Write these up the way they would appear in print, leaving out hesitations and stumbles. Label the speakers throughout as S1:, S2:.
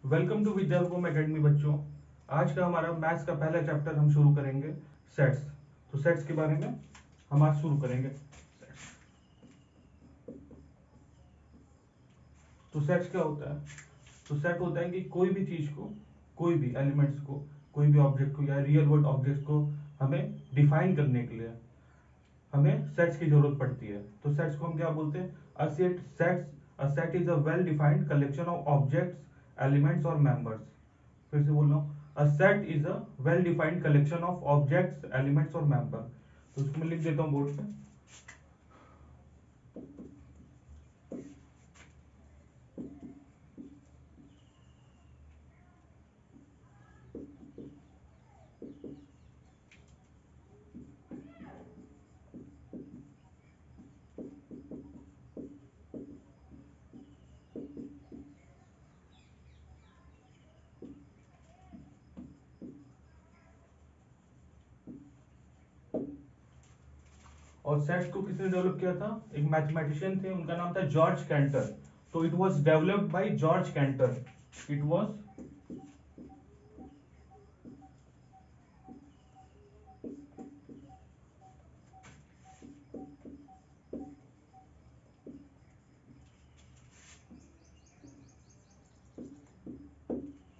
S1: Welcome to विद्यारूपम academy बच्चों। आज का हमारा मैथ्स का पहला चैप्टर हम शुरू करेंगे सेट्स। तो सेट्स के बारे में हम आज शुरू करेंगे। तो सेट्स क्या होता है? तो सेट होता है कि कोई भी चीज को, कोई भी एलिमेंट्स को, कोई भी ऑब्जेक्ट को या रियल वर्ल्ड ऑब्जेक्ट को हमें डिफाइन करने के लिए हमें सेट्स की जरूरत पड़ती है। तो सेट्स को हम क्या बोलते हैं? A set is a well defined collection of objects, elements और मेंबर्स। फिर से बोल रहा हूँ, a set is a well defined collection of objects, elements और मेंबर। तो इसको मैं लिख देता हूँ बोर्ड पे। और सेट्स को किसने डेवलप किया था? एक मैथमेटिशियन थे, उनका नाम था जॉर्ज कैंटर। तो it was developed by George canter. It was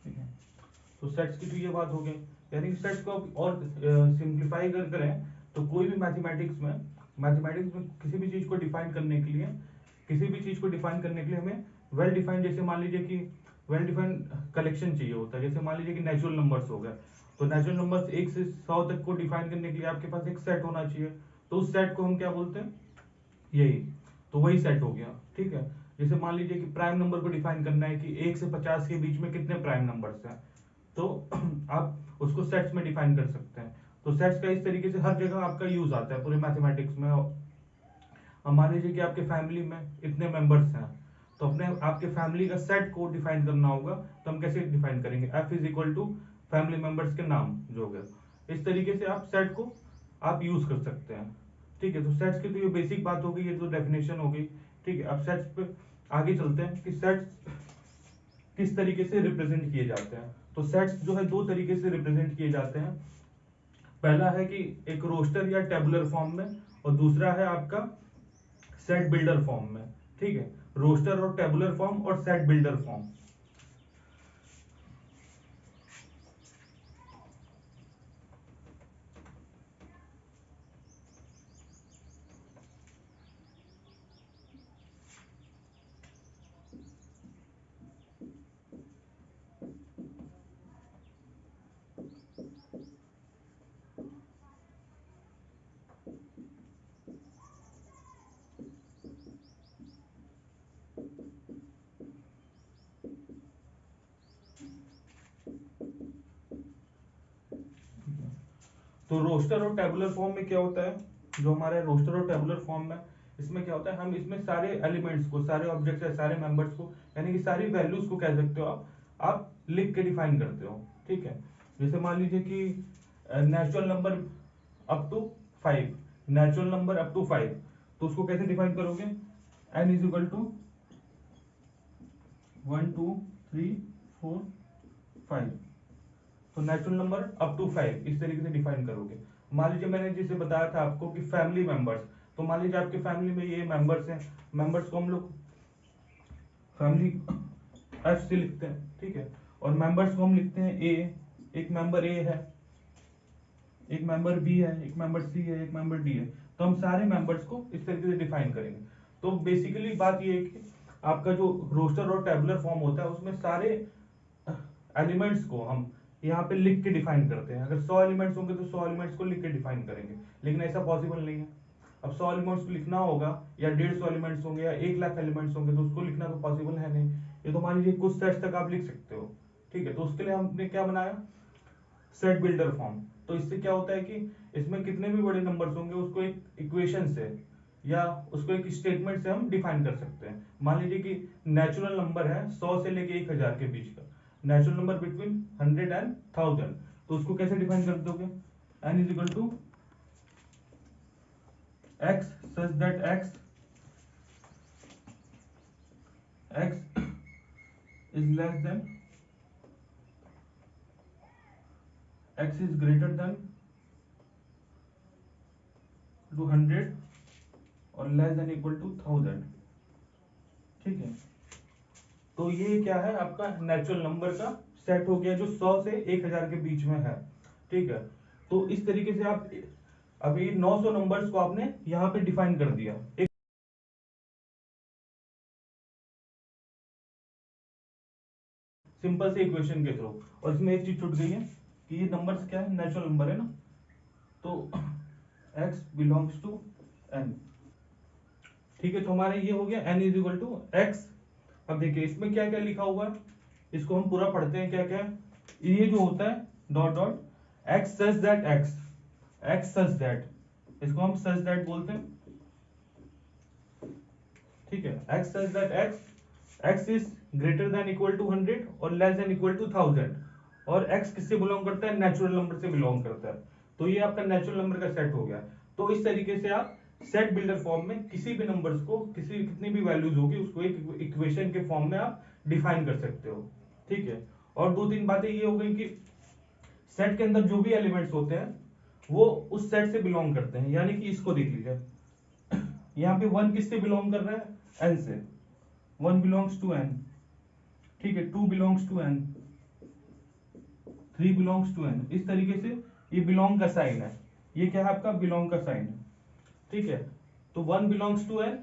S1: ठीक है। तो सेट्स की तो ये बात हो गई। यानी कि सेट्स को और सिंप्लीफाई कर करें तो कोई भी मैथमेटिक्स में किसी भी चीज को डिफाइन करने के लिए, हमें वेल डिफाइंड, जैसे मान लीजिए कि वेल डिफाइंड कलेक्शन चाहिए होता है। जैसे मान लीजिए कि नेचुरल नंबर्स हो गए, तो नेचुरल नंबर्स 1 से 100 तक को डिफाइन करने के लिए आपके पास एक सेट होना चाहिए। तो उस सेट को हम क्या बोलते हैं? यही। तो वही सेट हो गया। ठीक है। जैसे मान लीजिए कि प्राइम नंबर को डिफाइन करना है कि 1 से 50 के बीच में कितने प्राइम नंबर्स हैं, तो आप उसको सेट्स में डिफाइन कर सकते हैं। तो सेट्स का इस तरीके से हर जगह आपका यूज आता है पूरे मैथमेटिक्स में। अब मान लीजिए कि आपके फैमिली में इतने मेंबर्स हैं, तो अपने आपके फैमिली का सेट को डिफाइन करना होगा। तो हम कैसे डिफाइन करेंगे? F is equal to family members के नाम जो हो गया। इस तरीके से आप सेट को आप यूज कर सकते हैं। ठीक है। तो सेट्स की तो ये बेसिक बात हो गई, ये तो डेफिनेशन हो गई। ठीक है। अब सेट्स पे आगे चलते हैं कि सेट्स किस तरीके से रिप्रेजेंट किए जाते हैं। तो सेट्स जो है दो तरीके से रिप्रेजेंट किए जाते हैं। पहला है कि एक रोस्टर या टेबुलर फॉर्म में, और दूसरा है आपका सेट बिल्डर फॉर्म में। ठीक है। रोस्टर और टेबुलर फॉर्म और सेट बिल्डर फॉर्म। तो रोस्टर और टेबुलर फॉर्म में क्या होता है? जो हमारे रोस्टर और टेबुलर फॉर्म में, इसमें क्या होता है, हम इसमें सारे एलिमेंट्स को, सारे ऑब्जेक्ट्स या सारे मेंबर्स को, यानी कि सारी वैल्यूज को कह सकते हो आप लिख के डिफाइन करते हो। ठीक है। जैसे मान लीजिए कि natural number up to 5, natural number up to 5, तो उसको कैसे डिफाइन करोगे? n is equal to 1 2 3 4 5। तो नेचुरल नंबर अप टू 5 इस तरीके से डिफाइन करोगे। मान लीजिए मैंने जिसे बताया था आपको कि फैमिली मेंबर्स, तो मान लीजिए आपके फैमिली में ये मेंबर्स हैं। मेंबर्स को हम लोग फैमिली एफ से लिखते हैं। ठीक है। और मेंबर्स को हम लिखते हैं ए। एक मेंबर ए है, एक मेंबर बी है, एक मेंबर सी है, एक मेंबर डी है। तो हम सारे मेंबर्स को इस तरीके से डिफाइन करेंगे। तो बेसिकली बात ये है कि आपका जो रोस्टर और टेबुलर फॉर्म होता है उसमें सारे एलिमेंट्स को हम यहाँ पे लिख के डिफाइन करते हैं। अगर 100 एलिमेंट्स होंगे तो 100 एलिमेंट्स को लिख के डिफाइन करेंगे, लेकिन ऐसा पॉसिबल नहीं है। अब 100 एलिमेंट्स को लिखना होगा, या 150 एलिमेंट्स होंगे, या 1 लाख एलिमेंट्स होंगे, तो उसको लिखना तो पॉसिबल है नहीं। ये तो मान लीजिए कुछ सेट्स तक आप लिख सकते हो। ठीक है। तो उसके लिए हमने क्या बनाया? Set builder form. तो इससे क्या होता है कि इसमें कितने भी बड़े नंबर्स होंगे उसको एक इक्वेशन से या उसको एक स्टेटमेंट से हम डिफाइन कर सकते हैं। मान लीजिए कि नेचुरल नंबर है 100 से लेके 1000 के बीच का, नेचुरल नंबर बिटवीन 100 एंड 1000। तो उसको कैसे डिफाइन कर दोगे? n is equal to x such that x is less than x is greater than to 100 और लेस देन इक्वल टू 1000। ठीक है, तो ये क्या है आपका नेचुरल नंबर का सेट हो गया जो 100 से 1000 के बीच में है। ठीक है, तो इस तरीके से आप अभी 900 नंबर्स को आपने यहाँ पे डिफाइन कर दिया एक सिंपल से इक्वेशन के थ्रू। और इसमें एक चीज छूट गई है कि ये नंबर्स क्या है, नेचुरल नंबर है ना, तो x बिलोंग्स टू n। ठीक है, तो हमारा ये हो गया n is equal to x. अब देखिए इसमें क्या क्या लिखा हुआ है, इसको हम पूरा पढ़ते हैं। क्या क्या है ये जो होता है dot dot x such that x such that, इसको हम सच दैट बोलते हैं। ठीक है, x such that x is greater than equal to 100 और लेस देन इक्वल टू 1000। और x किससे बिलोंग करता है, नेचुरल नंबर से बिलोंग करता है। तो ये आपका नेचुरल नंबर का सेट हो गया। तो इस तरीके से आप सेट बिल्डर फॉर्म में किसी भी नंबर्स को कितनी भी वैल्यूज होगी उसको एक इक्वेशन के फॉर्म में आप डिफाइन कर सकते हो। ठीक है, और दो तीन बातें ये हो गई कि सेट के अंदर जो भी एलिमेंट्स होते हैं वो उस सेट से बिलोंग करते हैं। यानी कि इसको देख लीजिए, यहाँ पे 1 किससे बिलोंग कर रहा है, n से, 1 बिलोंग्स टू n। ठीक है, 2 belongs to n, 3 belongs to n। इस तरीके से ये बिलोंग का साइन है, ये क्या है आपका बिलोंग का साइन है। ठीक है, तो 1 belongs to n,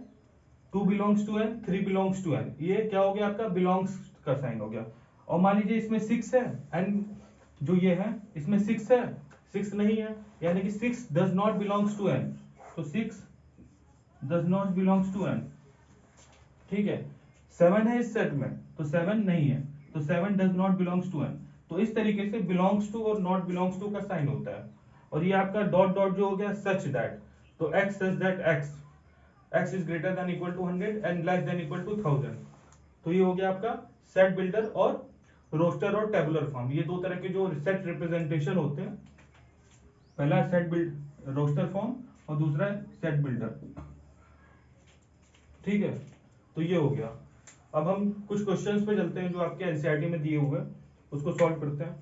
S1: 2 belongs to n, 3 belongs to n, ये क्या हो गया आपका बिलोंग्स का साइन हो गया। और मान लीजिए इसमें 6 है, n जो ये है इसमें 6 है, 6 नहीं है, यानी कि 6 does not belongs to n, तो 6 does not belongs to n। ठीक है, 7 है इस सेट में तो 7 नहीं है, तो 7 does not belongs to n। तो इस तरीके से बिलोंग्स टू और नॉट बिलोंग्स टू का साइन होता है। और ये आपका डॉट डॉट जो हो गया सच दैट, तो x such that x is greater than equal to 100 and less than equal to 1000। तो ये हो गया आपका सेट बिल्डर और रोस्टर और टेबुलर फॉर्म। ये दो तरह के जो सेट रिप्रेजेंटेशन होते हैं, पहला सेट बिल्ड रोस्टर फॉर्म और दूसरा सेट बिल्डर। ठीक है, तो ये हो गया। अब हम कुछ क्वेश्चंस पे चलते हैं जो आपके एनसीईआरटी में दिए हुए हैं, उसको सॉल्व करते हैं।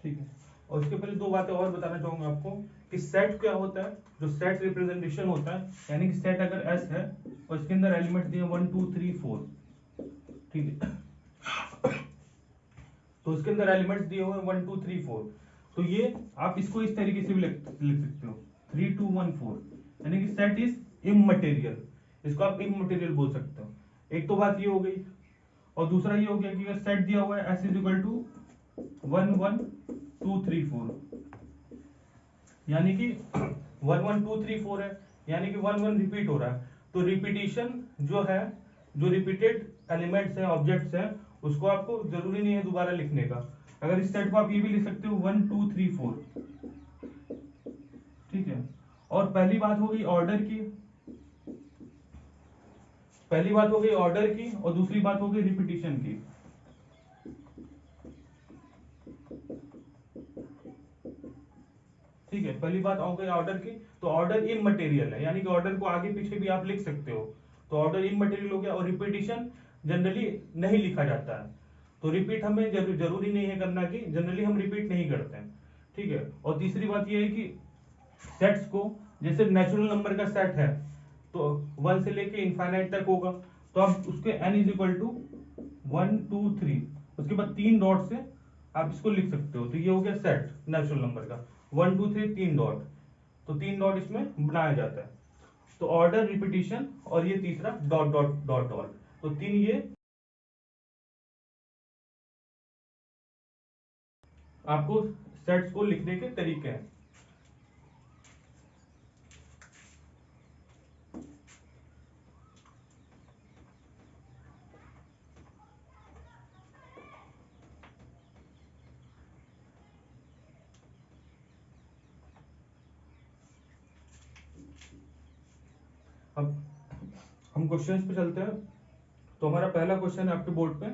S1: ठीक है, और इसके पहले दो बातें और बताना चाहूंगा आपको कि सेट क्या होता है। जो सेट रिप्रेजेंटेशन होता है, यानी कि सेट अगर एस है और इसके अंदर एलिमेंट दिए 1 2 3 4, ठीक है, तो इसके अंदर एलिमेंट्स दिए हुए 1 2 3 4, तो ये आप इसको इस तरीके से भी लिख सकते हो 3 2 1 4, यानी कि सेट इज इममटेरियल, इसको आप इममटेरियल बोल सकते हो। एक तो बात ये हो गई, और दूसरा ये हो गया कि अगर सेट दिया हुआ है एस इज इक्वल टू 1 1 2 3 4, यानी कि 1 1 2 3 4 है, यानी कि 1 1 रिपीट हो रहा है। तो रिपीटिशन जो है, जो रिपीटेड एलिमेंट्स हैं ऑब्जेक्ट्स हैं, उसको आपको जरूरी नहीं है दोबारा लिखने का। अगर इस सेट को आप ये भी लिख सकते हो 1 2 3 4। ठीक है, और पहली बात हो गई ऑर्डर की, पहली बात हो गई ऑर्डर की और दूसरी बात हो गई रिपीटिशन की। ठीक है, पहली बात हो गई ऑर्डर की, तो ऑर्डर इममटेरियल है, यानी कि ऑर्डर को आगे पीछे भी आप लिख सकते हो, तो ऑर्डर इममटेरियल हो गया। और रिपीटिशन जनरली नहीं लिखा जाता है, तो रिपीट हमें जरूरी नहीं है करना, कि जनरली हम रिपीट नहीं करते हैं। ठीक है, और तीसरी बात यह है कि सेट्स को, जैसे नेचुरल नंबर का सेट है तो 1 से लेके इनफाइनाइट तक होगा, तो आप उसके n इज इक्वल टू 1 2 3, उसके बाद 3 डॉट से आप इसको लिख सकते हो। तो ये हो गया सेट नेचुरल नंबर का 1 2 3 3 डॉट, तो 3 डॉट इसमें बनाया जाता है। तो ऑर्डर, रिपीटिशन और ये तीसरा डॉट डॉट डॉट डॉट, तो 3 ये आपको सेट्स को लिखने के तरीके हैं। अब हम क्वेश्चंस पे चलते हैं। तो हमारा पहला क्वेश्चन है आपके बोर्ड पे,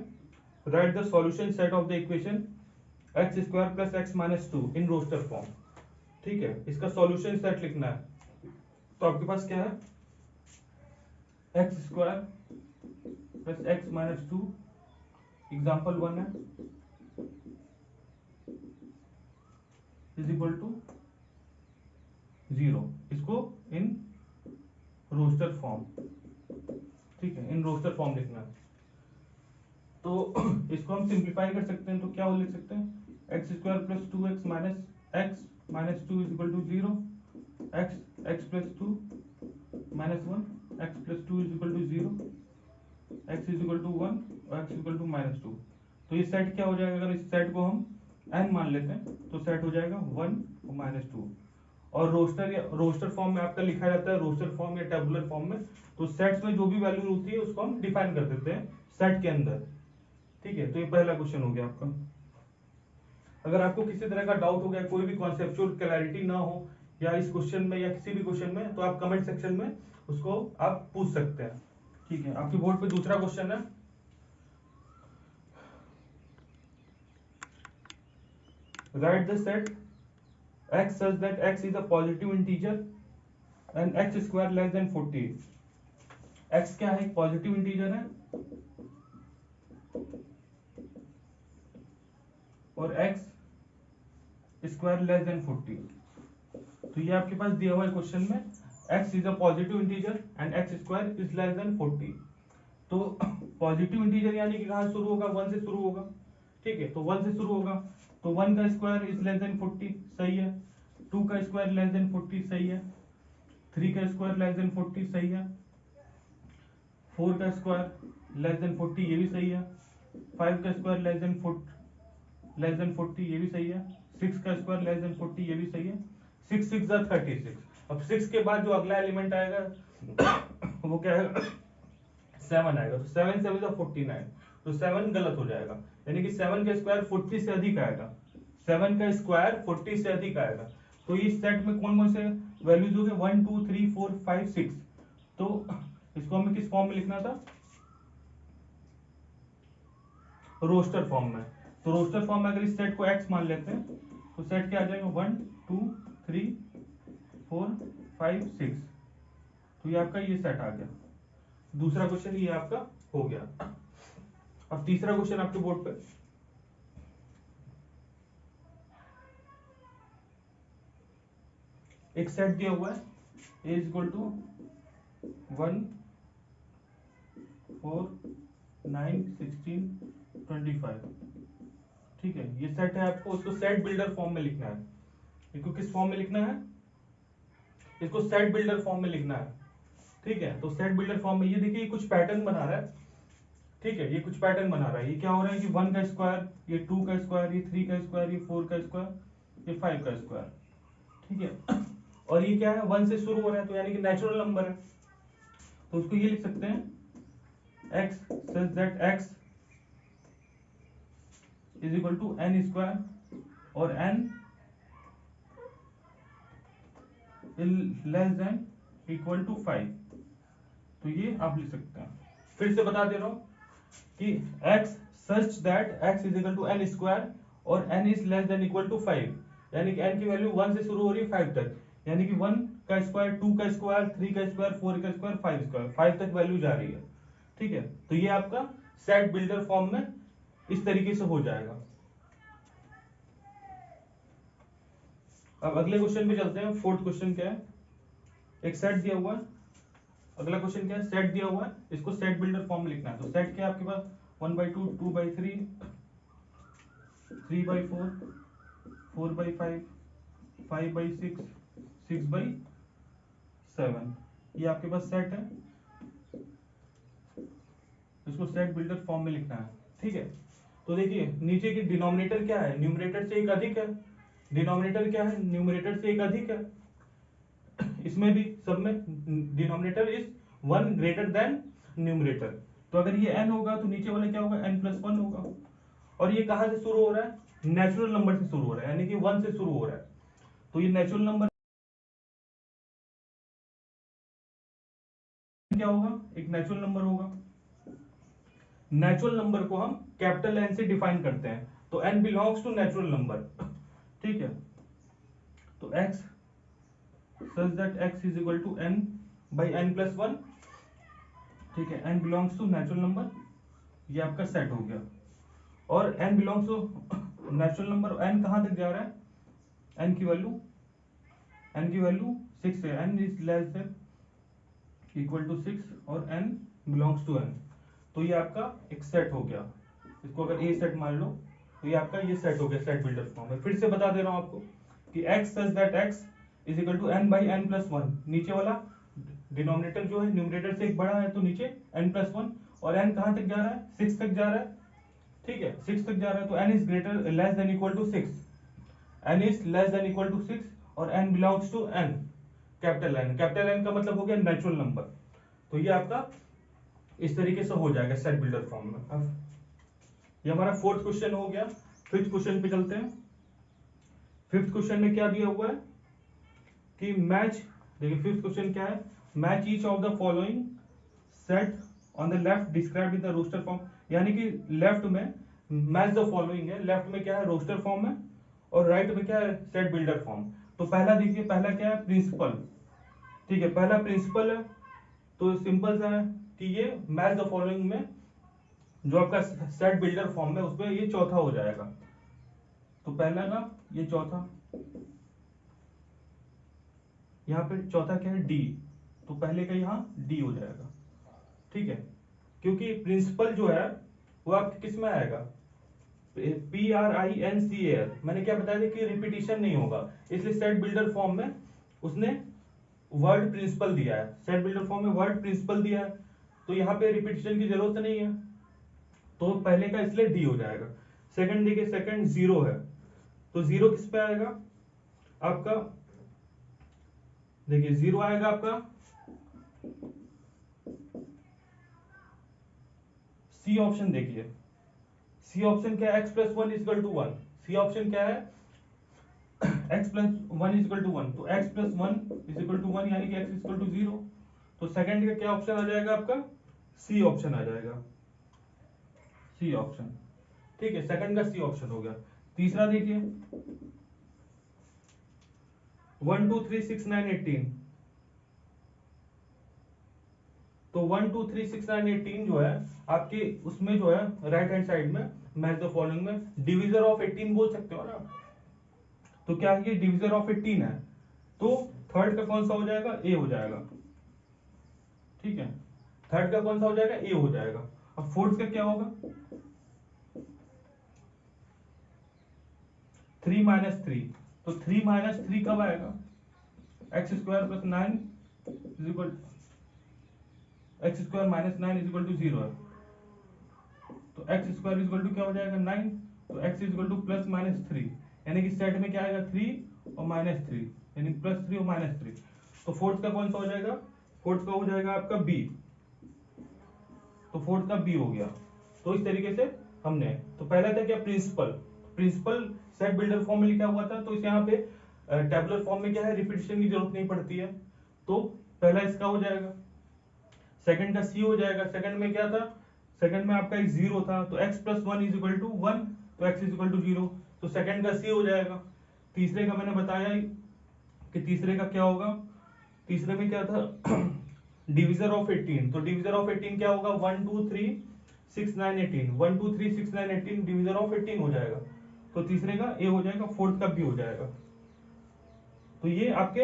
S1: write the solution set of the equation x square plus x minus two in roster form. ठीक है, इसका सॉल्यूशन सेट लिखना है। तो आपके पास क्या है, x square plus x minus to, example 1 है, इज इक्वल टू 0। इसको इन रोस्टर फॉर्म, ठीक है, इन रोस्टर फॉर्म लिखना है। तो इसको हम सिंप्लीफाई कर सकते हैं, तो क्या लिख सकते हैं, x square plus two x minus two is equal to 0, x x plus two minus 1, x plus two is equal to 0, x is equal to 1 और x equal to minus two. तो ये सेट क्या हो जाएगा, अगर इस set को हम n मान लेते हैं तो सेट हो जाएगा 1 और माइनस टू। और रोस्टर या रोस्टर फॉर्म में आपका लिखा जाता है, रोस्टर फॉर्म या टेबुलर फॉर्म में, तो सेट्स में जो भी वैल्यू होती है उसको हम डिफाइन कर देते हैं सेट के अंदर। ठीक है, तो ये पहला क्वेश्चन हो गया आपका। अगर आपको किसी तरह का डाउट हो गया, कोई भी कॉन्सेप्चुअल क्लैरिटी ना हो या इस क्वेश्चन में या किसी भी क्वेश्चन में, तो आप कमेंट सेक्शन में उसको आप पूछ सकते हैं। ठीक है, आपके बोर्ड पे दूसरा क्वेश्चन है, right the set x such that x is a positive integer and x square less than 40। x क्या है, पॉजिटिव इंटीजर है और x स्क्वायर लेस देन 40। तो ये आपके पास दिया हुआ है क्वेश्चन में, x is a positive integer and x square is less then 40। तो पॉजिटिव इंटीजर यानी कि कहां शुरू होगा, 1 से शुरू होगा। ठीक है, तो 1 से शुरू होगा, तो 1 का स्क्वायर इज लेस देन 40, सही है। 2 का स्क्वायर लेस देन 40, सही है। 3 का स्क्वायर लेस देन 40, सही है। 4 का स्क्वायर लेस देन 40, ये भी सही है। 5 का स्क्वायर लेस देन 40, ये भी सही है। 6 का स्क्वायर लेस देन 40, ये भी सही है। 6 6 जा 36। अब 6 के बाद जो अगला एलिमेंट आएगा वो क्या आएगा, 7 आएगा। तो 7 7 जा 49, तो 7 गलत हो जाएगा, यानी कि 7 का स्क्वायर 40 से अधिक आएगा। 7 का स्क्वायर 40 से अधिक आएगा। तो इस सेट में कौन कौन से वैल्यूज हो गए, 1 2 3 4 5 6। तो इसको हमें किस फॉर्म में लिखना था, रोस्टर फॉर्म में। तो रोस्टर फॉर्म में अगर इस सेट को x मान लेते हैं तो सेट क्या आ जाएगा, 1 2 3 4 5 6। तो ये आपका ये सेट आ गया। दूसरा क्वेश्चन ये आपका हो गया। अब तीसरा क्वेश्चन आपके बोर्ड पे, एक सेट दिया हुआ है a इज इक्वल टू 1 4 9 16 25। ठीक है, ये सेट है, आपको उसको सेट बिल्डर फॉर्म में लिखना है। इसको किस फॉर्म में लिखना है, इसको सेट बिल्डर फॉर्म में लिखना है। ठीक है, तो सेट बिल्डर फॉर्म में ये देखिए कुछ पैटर्न बना रहा है। ठीक है, ये कुछ पैटर्न बना रहा है। ये क्या हो रहा है कि 1 का स्क्वायर, ये 2 का स्क्वायर, ये 3 का स्क्वायर, ये 4 का स्क्वायर, ये 5 का स्क्वायर। ठीक है, और ये क्या है, 1 से शुरू हो रहा है, तो यानी कि नेचुरल नंबर है। तो उसको ये लिख सकते हैं, x such that x is equal to n square और n less than equal to 5। तो ये आप लिख सकते हैं। फिर से बता दे रहा हूं कि x such that x is equal to n square और n is less than equal to 5, यानी कि n की वैल्यू 1 से शुरू हो रही है 5 तक, यानी कि 1 का स्क्वायर, 2 का स्क्वायर, 3 का स्क्वायर, 4 का स्क्वायर, 5 स्क्वायर, 5 तक वैल्यू जा रही है। ठीक है, तो ये आपका सेट बिल्डर फॉर्म में इस तरीके से हो जाएगा। अब अगले क्वेश्चन पे चलते हैं। फोर्थ क्वेश्चन क्या है, एक सेट दिया हुआ है। अगला क्वेश्चन क्या है, सेट दिया हुआ है, इसको सेट बिल्डर फॉर्म में लिखना है। तो सेट क्या है आपके पास, 1/2 2/3 3/4 4/5 5/6 6/7। ये आपके पास सेट है, इसको सेट बिल्डर फॉर्म में लिखना है, ठीक है। तो देखिए नीचे की डिनोमिनेटर क्या है, न्यूमरेटर से एक अधिक है, डिनोमिनेटर क्या है, न्यूमरेटर से एक अधिक है, इसमें भी सब में denominator is one greater than numerator. तो अगर ये n होगा तो नीचे वाला क्या होगा, n+1 होगा। और ये कहां से शुरू हो रहा है, नेचुरल नंबर से शुरू हो रहा है, यानी कि 1 से शुरू हो रहा है। तो ये नेचुरल नंबर क्या होगा, एक नेचुरल नंबर होगा। नेचुरल नंबर को हम कैपिटल N से डिफाइन करते हैं, तो n belongs to natural number, ठीक है। तो x such that x is equal to n by n+1, ठीक है, n belongs to natural number, ये आपका सेट हो गया। और n belongs to natural number, n कहां तक जा रहा है, n की वैल्यू 6 है, n is less than equal to 6 और n बिलोंग्स टू n। तो ये आपका एक सेट हो गया, इसको अगर ए सेट मान लो तो ये आपका ये सेट हो गया, सेट बिल्डर फॉर्म में। फिर से बता दे रहा हूं आपको कि x such that x is equal to n by n+1, नीचे वाला डिनोमिनेटर जो है न्यूमरेटर से एक बड़ा है, तो नीचे n+1, और n कहां तक जा रहा है, 6 तक जा रहा है, ठीक है, 6 तक जा रहा है। तो n is greater less than equal to 6, n is less than equal to 6 और n belongs to n, capital N। Capital N का मतलब हो गया नेचुरल नंबर। तो ये आपका इस तरीके से हो जाएगा सेट बिल्डर फॉर्म में। अब ये हमारा फोर्थ क्वेश्चन हो गया। फिफ्थ क्वेश्चन पे चलते हैं। फिफ्थ क्वेश्चन में क्या दिया हुआ है कि मैच, देखिए फिफ्थ क्वेश्चन क्या है, match each of the following set on the left described in the roster form, यानी कि लेफ्ट में मैच द फॉलोइंग है, लेफ्ट में क्या है, रोस्टर फॉर्म है, और राइट में क्या है, सेट बिल्डर फॉर्म। तो पहला देखिए, पहला क्या है, प्रिंसिपल, ठीक है, पहला प्रिंसिपल है, तो सिंपल सा है कि ये मैच द फॉलोइंग में जो आपका सेट बिल्डर फॉर्म है उसमें ये चौथा हो जाएगा। तो पहला का ये चौथा, यहाँ पे चौथा क्या है, डी, तो पहले का यहाँ डी हो जाएगा, ठीक है। क्योंकि प्रिंसिपल जो है वो आपके किस में आएगा, PRINCAL, मैंने क्या बताया था कि रिपीटिशन नहीं होगा, इसलिए सेट बिल्डर फॉर्म में उसने वर्ड प्रिंसिपल दिया है, सेट बिल्डर फॉर्म में वर्ड प्रिंसिपल दिया है, तो यहाँ पे रिपीटिशन की जरूरत नहीं है, तो पहले का इसलिए डी हो जाएगा। सेकंड देखिए, सेकंड जीरो है, तो जीरो किस पे आएगा आपका, देखिए जीरो आएगा आपका सी ऑप्शन, देखिए सी ऑप्शन क्या है, x+1 equal to 1, C option क्या है, x+1 इक्वल टू 1, तो x+1 इक्वल टू 1 यानी कि x इक्वल टू 0। तो सेकंड का क्या ऑप्शन आ जाएगा आपका, सी ऑप्शन आ जाएगा, सी ऑप्शन, ठीक है, सेकंड का सी ऑप्शन हो गया। तीसरा देखिए 1 2 3 6 9 18, तो 1 2 3 6 9 18 जो है आपके उसमें जो है राइट हैंड साइड में मैच द फॉलोइंग में डिविजर ऑफ 18 बोल सकते हो ना, तो क्या है, ये डिविजर ऑफ 18 है, तो थर्ड का कौन सा हो जाएगा, ए हो जाएगा, ठीक है, थर्ड का कौन सा हो जाएगा, ए हो जाएगा। अब फोर्थ का क्या होगा, 3 - 3, तो 3 - 3 कब आएगा, x² + 9 equal, x² - 9 equal to 0 है, तो x² इक्वल टू क्या हो जाएगा, 9, तो x इक्वल टू +-3, यानी कि सेट में क्या आएगा, 3 और -3, यानी +3 और -3। तो फोर्थ का कौन सा हो जाएगा, फोर्थ का हो जाएगा आपका बी, तो फोर्थ का बी हो गया। तो इस तरीके से हमने, तो पहला था क्या, principle, principle set builder form में लिखा हुआ था, तो इस यहाँ पे टेबुलर फॉर्म में क्या है, रिपीटिशन की जरूरत नहीं पड़ती है, तो पहला इसका हो जाएगा। सेकंड का सी हो जाएगा, सेकंड में क्या था, सेकंड में आपका एक जीरो था, तो x+1 इक्वल टू 1, तो x इक्वल टू 0, तो सेकंड का सी हो जाएगा। तीसरे का मैंने बताया कि तीसरे का क्या होगा, तीसरे में क्या था डिविजर ऑफ 18, तो डिविजर ऑफ 18 क्या होगा, 1 2 3 6 9 18, 1 2 3 6 9 18 डिविजर ऑफ 18 हो जाएगा, तो तीसरे का ए हो जाएगा, फोर्थ का बी हो जाएगा। तो ये आपके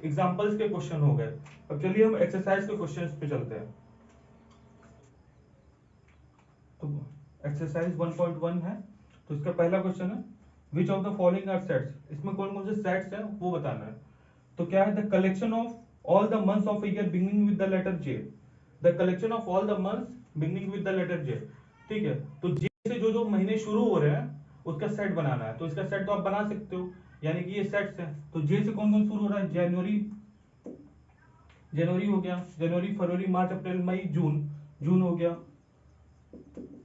S1: एग्जांपल्स के क्वेश्चन हो गए। अब चलिए हम एक्सरसाइज के क्वेश्चंस पे चलते हैं। तो एक्सरसाइज 1.1 है, तो इसका पहला क्वेश्चन है which of the following are sets, इसमें कौन कौन से सेट्स हैं वो बताना है। तो क्या है, the collection of all the months of a year beginning with the letter J, the collection of all the months beginning with the letter J। ठीक है, तो J से जो जो महीने शुरू हो रहे हैं उसका सेट बनाना है। तो इसका सेट तो आप बना सकते हो, यानी कि ये सेट्स है। तो J से कौन कौन शुरू हो रहा है? जनवरी हो गया, जनवरी फरवरी मार्च अप्रैल मई जून, जून हो गया,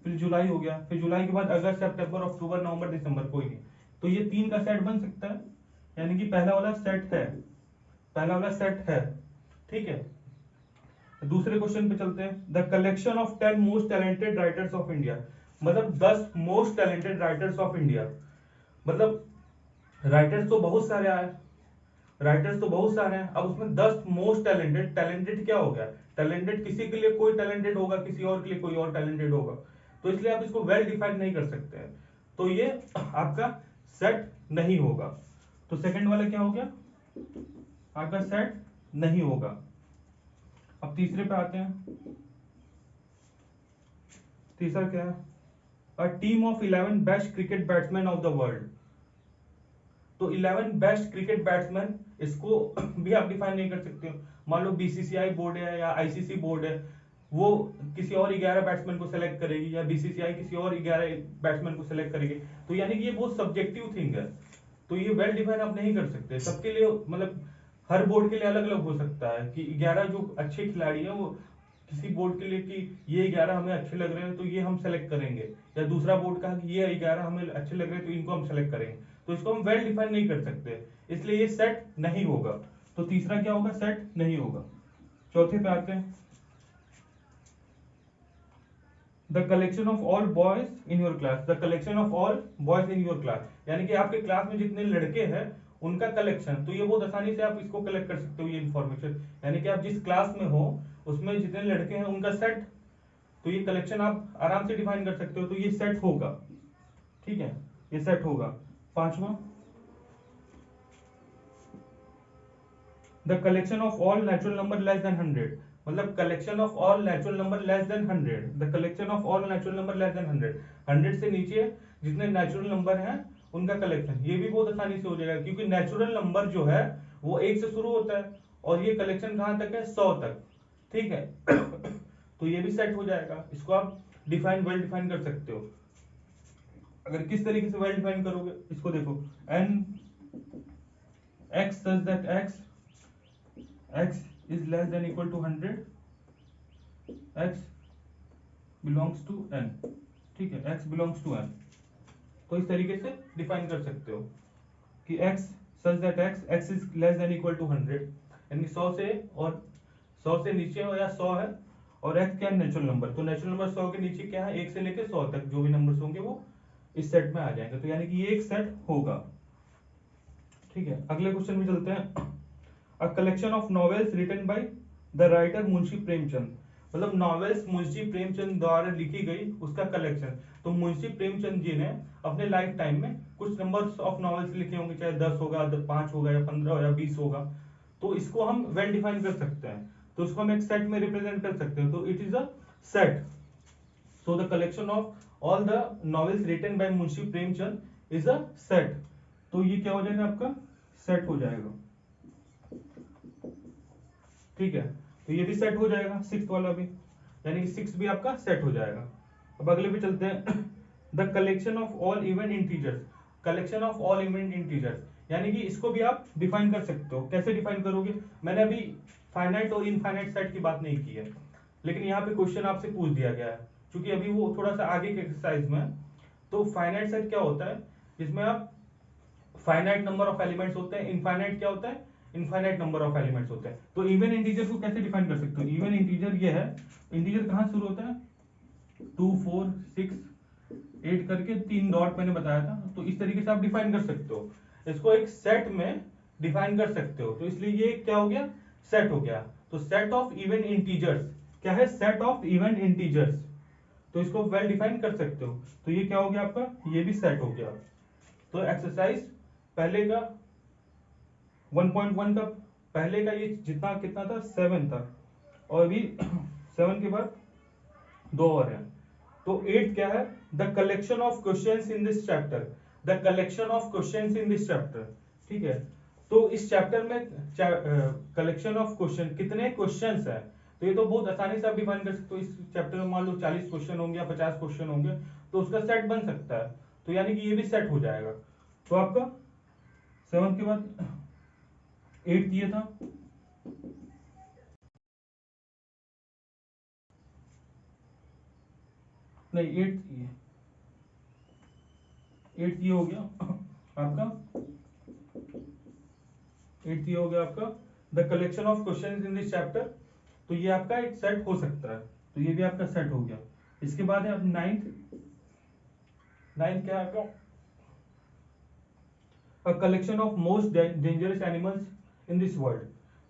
S1: फिर जुलाई हो गया, फिर जुलाई के बाद अगस्त सितंबर अक्टूबर नवंबर दिसंबर, कोई नहीं। तो ये 3 का सेट बन सकता है, यानी कि पहला वाला सेट है, पहला वाला सेट है। ठीक है, दूसरे क्वेश्चन पे चलते हैं। The collection of 10 most talented writers of India, मतलब 10 most talented writers of India. मतलब राइटर्स तो बहुत सारे आए, राइटर्स तो बहुत सारे हैं, अब उसमें 10 मोस्ट टैलेंटेड, टैलेंटेड क्या हो गया? टैलेंटेड किसी के लिए कोई टैलेंटेड होगा, किसी और के लिए कोई और टैलेंटेड होगा, तो इसलिए आप इसको वेल डिफाइन नहीं कर सकते हैं, तो ये आपका सेट नहीं होगा। तो सेकंड वाला क्या हो गया? आपका सेट नहीं होगा। अब तीसरे पे आते हैं। तीसरा क्या है? A team of 11 best cricket batsman of the world. तो 11 बेस्ट क्रिकेट बैट्समैन, इसको भी आप डिफाइन नहीं कर सकते हो। मान लो बीसीसीआई बोर्ड है या आईसीसी बोर्ड है, वो किसी और 11 बैट्समैन को सेलेक्ट करेगी, या बीसीसीआई किसी और 11 बैट्समैन को सेलेक्ट करेगी, तो यानी कि ये बहुत सब्जेक्टिव थिंग है, तो ये वेल डिफाइन आप नहीं कर सकते। सबके लिए मतलब हर बोर्ड के लिए अलग अलग हो सकता है कि 11 जो अच्छे खिलाड़ी है वो किसी बोर्ड के लिए कि ये 11 हमें अच्छे लग रहे हैं तो ये हम सेलेक्ट करेंगे, या दूसरा बोर्ड कहा कि ये 11 हमें अच्छे लग रहे हैं तो इनको हम सेलेक्ट करेंगे, तो इसको हम वेल डिफाइन नहीं कर सकते, इसलिए ये सेट नहीं होगा। तो तीसरा क्या होगा? सेट नहीं होगा। चौथे पे आते हैं। The collection of all boys in your class, the collection of all boys in your class, यानी कि आपके क्लास में जितने लड़के हैं उनका कलेक्शन। तो ये बहुत आसानी से आप इसको कलेक्ट कर सकते हो, ये इन्फॉर्मेशन, यानी कि आप जिस क्लास में हो उसमें जितने लड़के हैं उनका सेट, तो ये कलेक्शन आप आराम से डिफाइन कर सकते हो, तो ये सेट होगा। ठीक है, ये सेट होगा। पांचवा, the collection of all natural number less than 100, मतलब collection of all natural number less than 100, the collection of all natural number less than 100, 100 से नीचे जितने नेचुरल नंबर हैं उनका कलेक्शन। ये भी बहुत आसानी से हो जाएगा, क्योंकि नेचुरल नंबर जो है वो 1 से शुरू होता है, और ये कलेक्शन कहां तक है? 100 तक। ठीक है तो ये भी सेट हो जाएगा, इसको आप डिफाइन वेल डिफाइन कर सकते हो। अगर किस तरीके से वेल डिफाइन करोगे, इसको देखो, n x such that x is less than equal to 100, x belongs to n। ठीक है, x belongs to n, तो इस तरीके से डिफाइन कर सकते हो कि x such that x is less than equal to 100, यानी 100 से, और 100 से नीचे हो या 100 है, और x क्या है? Natural number. तो नेचुरल नंबर 100 के नीचे क्या है? 1 से लेके 100 तक जो भी नंबर्स होंगे वो इस सेट में आ जाएंगे, तो यानी कि ये एक सेट होगा। ठीक है, अगले क्वेश्चन में चलते हैं। A collection of novels written by the writer Munshi Premchand, मतलब नॉवेल्स मुंशी प्रेमचंद द्वारा लिखी गई उसका कलेक्शन। तो मुंशी प्रेमचंद जी ने अपने लाइफ टाइम में कुछ नंबर्स ऑफ नॉवेल्स लिखे होंगे, चाहे 10 होगा, 5 होगा, या 15 या 20 होगा, तो इसको हम वेल डिफाइन कर सकते हैं, तो इसको हम एक सेट में रिप्रेजेंट कर सकते हैं, तो it is a set. So the collection of all the novels written by Munshi Premchand is a set, तो ये क्या हो जाएगा? आपका सेट हो जाएगा। ठीक है, तो ये भी सेट हो जाएगा, 6th वाला भी, यानी कि 6 भी आपका सेट हो जाएगा। अब अगले पे चलते हैं। The collection of all even integers, collection of all even integers, यानी कि इसको भी आप डिफाइन कर सकते हो। कैसे डिफाइन करोगे? मैंने अभी फाइनाइट और इनफाइनाइट सेट की बात नहीं की है, लेकिन यहाँ पे क्वेश्चन आपसे पूछ दिया गया है, क्योंकि अभी वो थोड़ा सा आगे के एक्सरसाइज में। तो फाइनाइट सेट क्या होता है? जिसमें आप फाइनाइट नंबर ऑफ एलिमेंट्स होते हैं, इनफाइनाइट क्या होता है? इनफाइनाइट नंबर ऑफ एलिमेंट्स होते हैं। तो इवन इंटीजर को कैसे डिफाइन कर सकते हो? इवन इंटीजर ये है, इंटीजर कहां शुरू होता है? 2 4 6 8 करके 3 डॉट मैंने बताया था, तो इस तरीके से आप डिफाइन कर सकते हो, इसको एक सेट में डिफाइन कर सकते हो, तो इसलिए ये क्या हो गया? सेट हो गया। तो सेट ऑफ इवन इंटीजर्स क्या है? सेट ऑफ इवन इंटीजर्स, तो इसको वेल डिफाइन कर सकते हो, तो ये क्या हो गया आपका? ये भी सेट हो गया। तो एक्सरसाइज पहले का 1.1 का, पहले का ये जितना कितना था? 7 था, और अभी 7 के बाद 2 और है। तो 8 क्या है? The collection of questions in this chapter, the collection of questions in this chapter. ठीक है, तो इस चैप्टर में कलेक्शन ऑफ क्वेश्चन, कितने क्वेश्चंस है, तो ये तो बहुत आसानी से आप डिफाइन कर सकते हो। इस चैप्टर में मान लो 40 क्वेश्चन होंगे या 50 क्वेश्चन होंगे, तो उसका सेट बन सकता है, तो यानी कि ये भी सेट हो जाएगा। तो आपका 7 के बाद 8 ये था, नहीं 8 ये हो गया आपका, 8 ये हो गया आपका the collection of question in this chapter. तो ये आपका एक सेट हो सकता है, तो ये भी आपका सेट हो गया। इसके बाद है अब 9th क्या है आपका, a collection of most dangerous animals in this world.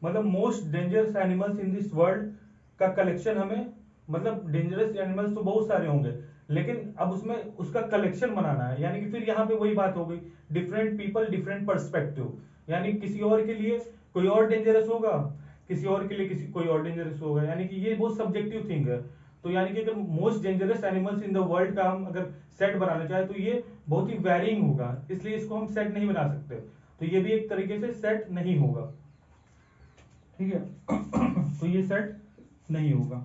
S1: मतलब most dangerous animals in this world का कलेक्शन हमें, मतलब डेंजरस एनिमल्स तो बहुत सारे होंगे, लेकिन अब उसमें उसका कलेक्शन बनाना है। यानी कि फिर यहाँ पे वही बात हो गई, डिफरेंट पीपल डिफरेंट पर्सपेक्टिव, यानी किसी और के लिए कोई और डेंजरस होगा, किसी और के लिए किसी कोई और डेंजरस होगा, यानी कि ये बहुत सब्जेक्टिव थिंग है। तो यानी कि अगर most dangerous animals in the world का हम अगर सेट बनाना चाहे तो ये बहुत ही वेरिंग होगा, इसलिए इसको हम सेट नहीं बना सकते। तो ये भी एक तरीके से सेट नहीं होगा, ठीक है तो ये सेट नहीं होगा।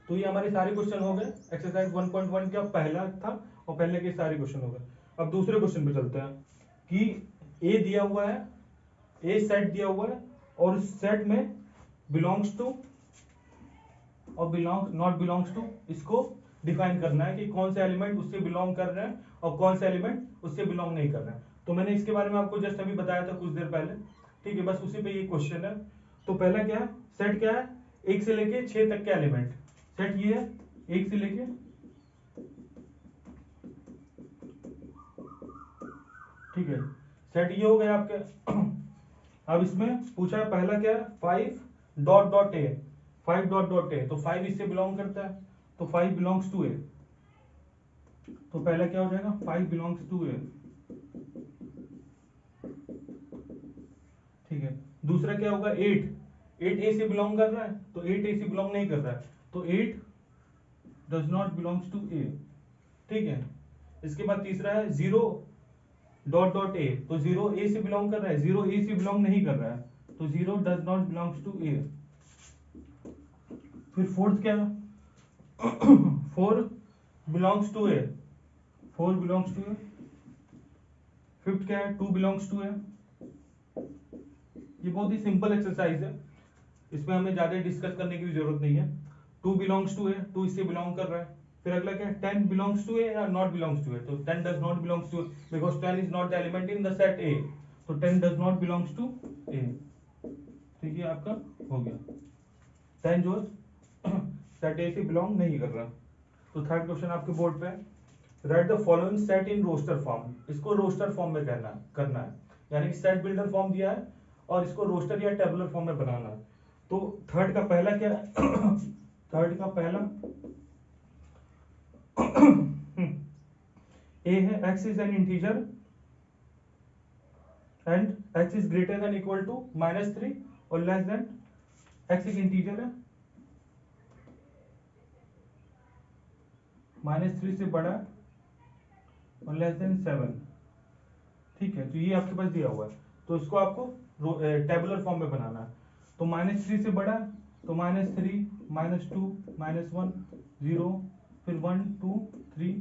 S1: तो ये हमारे सारे क्वेश्चन हो गए, एक्सरसाइज 1.1 का पहला था और पहले के सारे क्वेश्चन हो गए। अब दूसरे क्वेश्चन पे चलते हैं कि ए दिया हुआ है, ए सेट दिया हुआ है और उस सेट में बिलोंग्स टू और बिलोंग नॉट बिलोंग्स टू, इसको डिफाइन करना है कि कौन से एलिमेंट उससे बिलोंग कर रहे हैं और कौन से एलिमेंट उससे बिलोंग नहीं कर रहे हैं। तो मैंने इसके बारे में आपको जस्ट अभी बताया था कुछ देर पहले, ठीक है, बस उसी पे ये क्वेश्चन है। तो पहला क्या है, सेट क्या है, 1 से लेके 6 तक के एलिमेंट, सेट ये है 1 से लेके, ठीक है, सेट ये हो गया आपके अब इसमें पूछा है पहला क्या है, 5 dot dot A, 5 dot dot A, तो 5 इससे बिलोंग करता है, तो 5 बिलोंग्स टू ए। तो पहला क्या हो जाएगा, 5 बिलोंग्स टू ए, ठीक है। दूसरा क्या होगा, 8 ए से बिलोंग कर रहा है, तो 8 ए से बिलोंग नहीं कर रहा है, तो 8 does not belongs to A, ठीक है। इसके बाद तीसरा है 0 डॉट डॉट ए, तो 0 ए से बिलोंग कर रहा है, 0 ए से बिलोंग नहीं कर रहा है, तो 0 does not belongs to A. फिर फोर्थ क्या है 4 belongs to A, 4 belongs to A. Fifth क्या है, 2 बिलोंग्स टू ए। ये बहुत ही सिंपल एक्सरसाइज है, इसमें हमें ज्यादा डिस्कस करने की भी जरूरत नहीं है। 2 बिलोंग्स टू ए, 2 इससे बिलोंग कर रहा है। फिर अगला क्या है, 10 बिलोंग्स टू ए या नॉट बिलोंग्स टू ए, तो 10 does not belongs to A because 10 is not the element in the set A, तो 10 does not belongs to A. ठीक है, आपका हो गया 10 जो सेट ए से बिलोंग नहीं कर रहा। तो थर्ड क्वेश्चन आपके बोर्ड पे, write the following set in roster form, इसको रोस्टर फॉर्म में करना है, यानी कि सेट बिल्डर फॉर्म दिया है और इसको रोस्टर या टेबुलर फॉर्म में बनाना है। तो थर्ड का पहला क्या है थर्ड का पहला ए है x is an integer and x is greater than equal to -3 और लेस देन, x एक इंटीजर है, -3 से बड़ा और लेस देन 7, ठीक है। तो ये आपके पास दिया हुआ है, तो इसको आपको टेबुलर फॉर्म में बनाना है। तो -3 से बड़ा, तो -3 -2 -1 0, फिर 1 2 3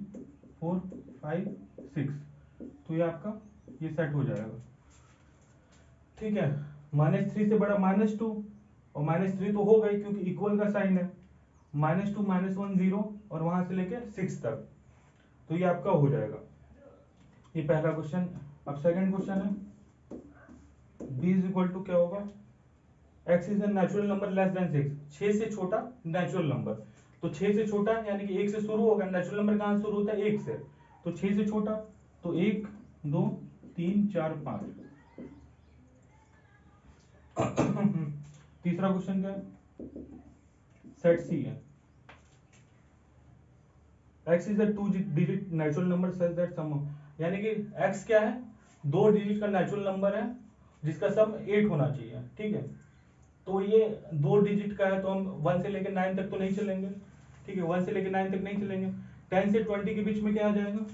S1: 4 5 6, तो ये आपका ये सेट हो जाएगा, ठीक है। -3 से बड़ा -2 और -3 तो हो गई क्योंकि इक्वल का साइन है, -2 -1 0 और वहां से लेके 6 तक, तो ये आपका हो जाएगा। ये पहला क्वेश्चन। अब सेकंड क्वेश्चन है, b इज इक्वल टू क्या होगा, x is a natural number less than 6, 6 से छोटा नेचुरल नंबर, तो 6 से छोटा यानी कि 1 से शुरू होगा, नेचुरल नंबर कहां से शुरू होता है 1 से, तो 6 से छोटा, तो 1 2 3 4 5। तीसरा क्वेश्चन क्या है, सेट सी है, x is a 2 digit natural number such that sum, यानी कि x क्या है, 2 डिजिट का नेचुरल नंबर है जिसका सम 8 होना चाहिए, ठीक है। तो ये 2 डिजिट का है, तो हम 1 से लेकर 9 तक तो नहीं चलेंगे, ठीक है, 1 से लेकर 9 तक नहीं चलेंगे। 10 से 20 के बीच में क्या आ जाएगा,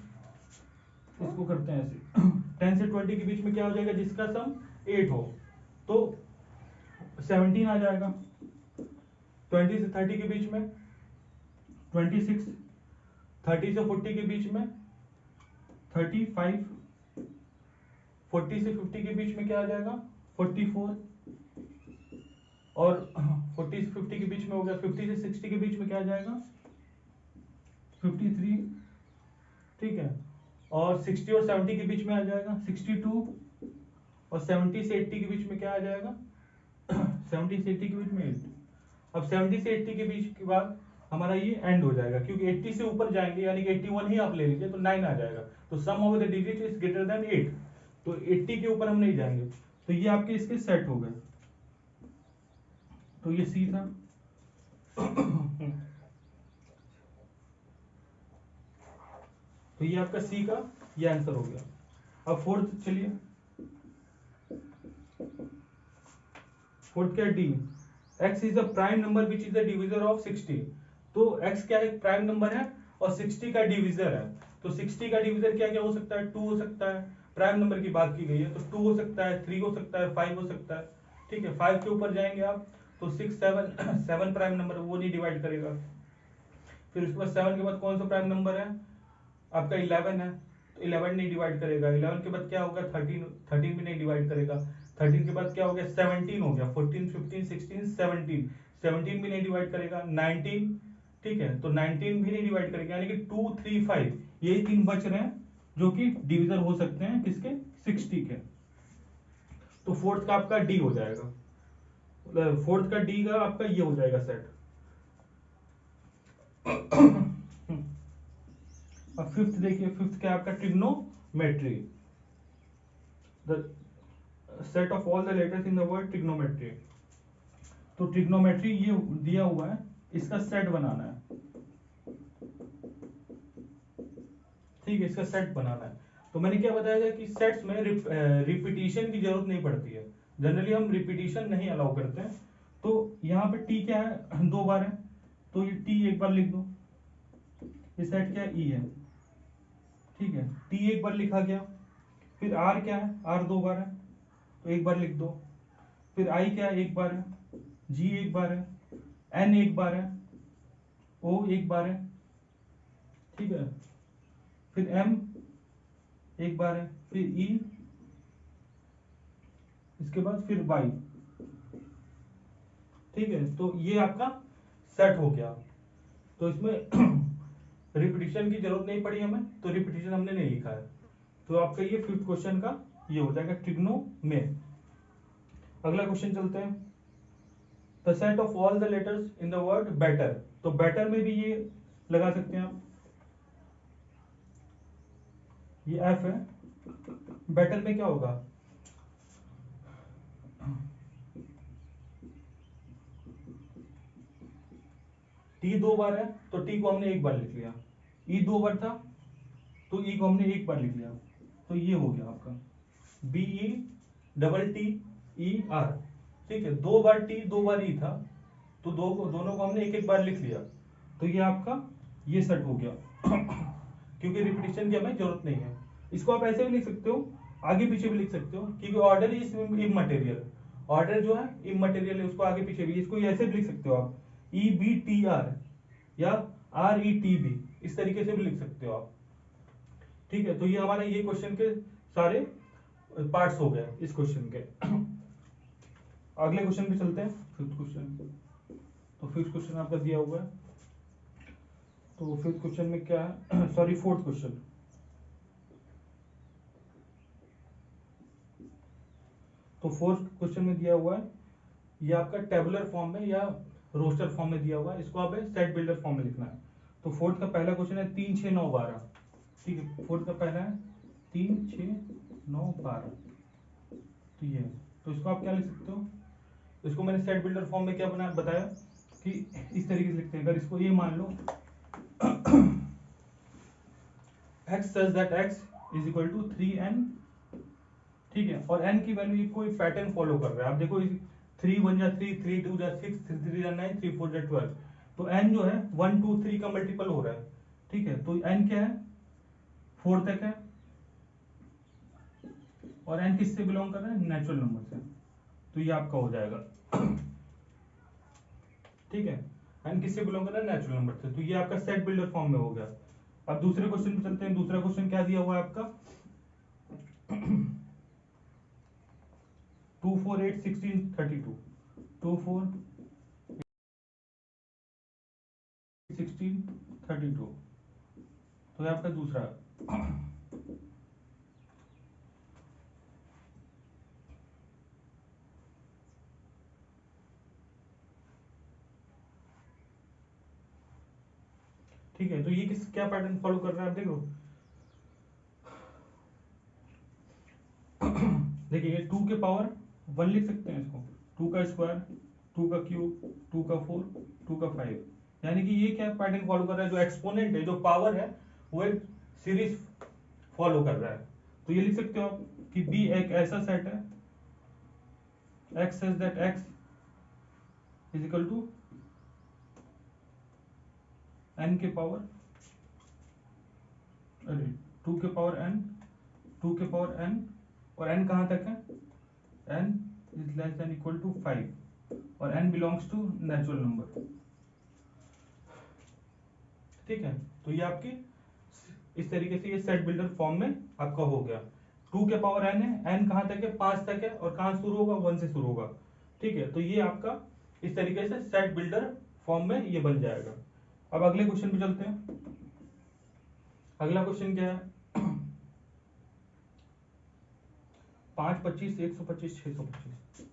S1: इसको करते हैं ऐसे 10 से 20 के बीच में क्या हो जाएगा, जिसका सम 8 हो, तो 17 आ जाएगा। 20 से 30 के बीच में 26, 30 से 40 के बीच में 35, 40 से 50 के बीच में क्या आ जाएगा 44, और 40 से 50 के बीच में हो गया। 50 से 60 के बीच में क्या आ जाएगा 53, ठीक है। और 60 और 70 के बीच में आ जाएगा 62, और 70 से 80 के बीच में क्या आ जाएगा 70 से 80 के बीच में 8। अब 70 से 80 के बीच के बाद हमारा ये एंड हो जाएगा, क्योंकि 80 से ऊपर जाएंगे यानी कि 81 ही आप ले लीजिए तो 9 आ जाएगा। तो sum of the digit is greater than 8, तो 80 के ऊपर हम नहीं जाएंगे। तो ये आपके इसके सेट हो गए। तो ये सी था। तो ये आपका सी का ये आंसर हो गया। अब फोर्थ चलिए, फोर्थ क्या, D. x is a prime number which is the divisor of 60। तो x क्या है, प्राइम नंबर है और 60 का डिविजर है। तो 60 का डिविजर क्या क्या हो सकता है, 2 हो सकता है, प्राइम नंबर की बात की गई है तो 2 हो सकता है, 3 हो सकता है, 5 हो सकता है, ठीक है। 5 के ऊपर जाएंगे आप तो 6, 7 प्राइम नंबर, वो नहीं डिवाइड करेगा। फिर उसके बाद 7 के बाद कौन सा प्राइम नंबर है आपका 11 है, तो 11 नहीं डिवाइड करेगा। 11 के बाद क्या होगा 13, 13 भी नहीं डिवाइड करेगा। 13 के बाद क्या हो गया 17 हो गया, 14, 15, 16, 17, 17 भी नहीं डिवाइड करेगा। 19, ठीक है, तो 19 भी नहीं डिवाइड करेगा, यानी कि 2, 3, 5 यही 3 बच रहे हैं जो कि डिविजर हो सकते हैं किसके, 60 के। तो फोर्थ का आपका डी हो जाएगा, फोर्थ का डी का आपका ये हो जाएगा सेट। अब फिफ्थ देखिए, फिफ्थ क्या आपका trigonometry, the set of all the letters in the word trigonometry. तो ट्रिग्नोमेट्री ये दिया हुआ है, इसका सेट बनाना है, ठीक है, इसका सेट बनाना है। तो मैंने क्या बताया था कि सेट्स में रिपीटिशन की जरूरत नहीं पड़ती है, जनरली हम रिपीटिशन नहीं अलाउ करते हैं। तो यहाँ पे टी क्या है 2 बार है, तो ये टी एक बार लिख दो, ये सेट क्या है ई है, ठीक है, टी एक बार लिखा गया। फिर आर क्या है, आर 2 बार है तो एक बार लिख दो। फिर आई क्या है, एक बार है, जी एक बार है, एन एक बार है, ओ एक बार है, ठीक है। फिर एम एक बार है, फिर ई, इसके बाद फिर वाई, ठीक है। तो ये आपका सेट हो गया। तो इसमें रिपीटिशन की जरूरत नहीं पड़ी हमें, तो रिपीटिशन हमने नहीं लिखा है। तो आपका ये फिफ्थ क्वेश्चन का ये हो जाएगा ट्रिग्नो में। अगला क्वेश्चन चलते हैं, the set of all the letters in the word better. तो बेटर में भी ये लगा सकते हैं आप, ये एफ है, बेटर में क्या होगा टी 2 बार है तो टी को हमने एक बार लिख लिया, ई 2 बार था तो ई को हमने एक बार लिख लिया, तो ये हो गया आपका B E double T E R, ठीक है। 2 बार टी 2 बार ई था तो दोनों को हमने एक एक बार लिख लिया, तो ये आपका ये सेट हो गया। क्योंकि रिपीटिशन की हमें जरूरत नहीं है। इसको आप ऐसे भी लिख सकते हो, आगे पीछे भी लिख सकते हो, क्योंकि ऑर्डर इज इममटेरियल, ऑर्डर जो है इममटेरियल है, उसको आगे पीछे भी, इसको ऐसे भी लिख सकते हो आप ई बी टी आर या आर ई टी बी, इस तरीके से भी लिख सकते हो आप, ठीक है। तो ये हमारे ये क्वेश्चन के सारे पार्ट्स हो गए इस क्वेश्चन के। अगले क्वेश्चन पे चलते हैं, फिफ्थ क्वेश्चन। तो फिफ्थ क्वेश्चन आपका दिया हुआ है, तो फिफ्थ क्वेश्चन में क्या है, सॉरी फोर्थ क्वेश्चन। तो फोर्थ क्वेश्चन में दिया हुआ है, ये आपका टेबुलर फॉर्म में या रोस्टर फॉर्म में दिया हुआ है, इसको आप सेट बिल्डर फॉर्म में लिखना है। तो फोर्थ का पहला क्वेश्चन है 3, 6, 9, 12, ठीक है। फोर्थ का पहला है 3, 6, 9, 12, तो ये, तो इसको आप क्या लिख सकते हो, इसको मैंने सेट बिल्डर फॉर्म में क्या बना बताया कि इस तरीके से लिखते हैं। अगर इसको ये मान लो x such that x is equal to 3n, ठीक है, और n की वैल्यू कोई पैटर्न फॉलो कर रहा है। आप देखो 3 1 जा 3, 3 2 जा 6, 3 3 जा 9, 3 4 जा 12, तो n जो है 1 2 3 का मल्टीपल हो रहा है, ठीक है। तो n क्या है 4 तक है, और n किससे बिलोंग कर रहा है, नेचुरल नंबर से, तो ये आपका हो जाएगा। ठीक है, n किससे बिलोंग कर रहा है, नेचुरल नंबर से, तो ये आपका सेट बिल्डर फॉर्म में हो गया। अब दूसरे क्वेश्चन पे चलते हैं। दूसरा क्वेश्चन क्या दिया हुआ है आपका, 2 4 8 16 32, 2 4 16 32, तो ये आपका दूसरा। ठीक है, तो ये किस क्या पैटर्न फॉलो कर रहा है आप देखो। देखिए ये 2 के पावर 1 लिख सकते हैं इसको, 2 का स्क्वायर, 2 का क्यूब, 2 का 4, 2 का 5, यानी कि ये क्या पैटर्न फॉलो कर रहा है, जो एक्सपोनेंट है, जो पावर है, वो एक सीरीज फॉलो कर रहा है। तो ये लिख सकते हो आप कि बी एक ऐसा सेट है, x such that x is equal to n के पावर, अरे 2 के पावर n, 2 के पावर n, और n कहाँ तक है, n is less than equal to 5, और n belongs to natural number. ठीक है, तो ये आपकी इस तरीके से ये सेट बिल्डर फॉर्म में आपका हो गया। 2 के पावर n है, n कहाँ तक है, 5 तक है, और कहाँ शुरू होगा, 1 से शुरू होगा। ठीक है, तो ये आपका इस तरीके से सेट बिल्डर फॉर्म में ये बन जाएगा। अब अगले क्वेश्चन पे चलते हैं। अगला क्वेश्चन क्या है, 5 25 125 625,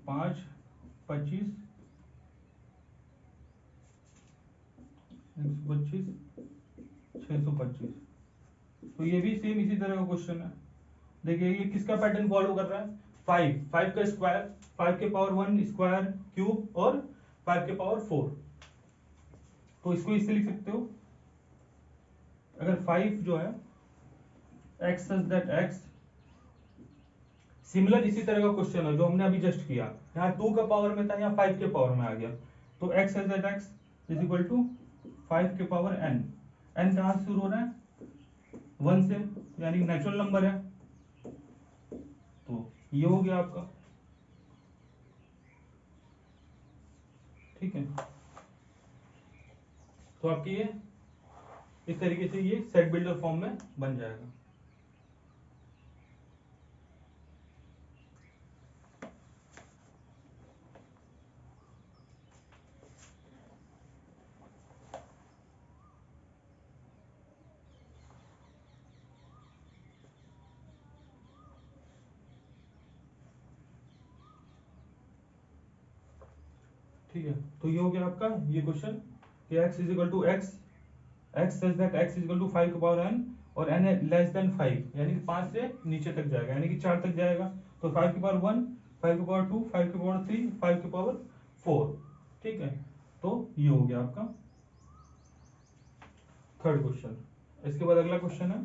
S1: 5 25 125 625, तो ये भी सेम इसी तरह का क्वेश्चन है। देखिए ये किसका पैटर्न फॉलो कर रहा है, 5 का स्क्वायर, 5 के पावर 1 स्क्वायर क्यूब, और 5 के पावर 4, तो इसको इससे लिख सकते हो, अगर 5 जो है x such that x, similar इसी तरह का क्वेश्चन है जो हमने अभी जस्ट किया, यहाँ 2 का पावर में था, यहाँ 5 के पावर में आ गया, तो x such that x is equal to 5 के पावर n, n कहाँ से शुरू हो रहा है, 1 से, यानी नेचुरल नंबर है, तो ये हो गया आपका। ठीक है, तो आपकी ये इस तरीके से ये सेट बिल्डर फॉर्म में बन जाएगा। ठीक है, तो ये हो गया आपका ये क्वेश्चन कि x is equal to x, x such that x is equal to 5 के पावर n, और n लेस देन 5, यानी कि 5 से नीचे तक जाएगा, यानी कि 4 तक जाएगा, तो 5 के पावर 1, 5 के पावर 2, 5 के पावर 3, 5 के पावर 4। ठीक है, तो ये हो गया आपका थर्ड क्वेश्चन। इसके बाद अगला क्वेश्चन है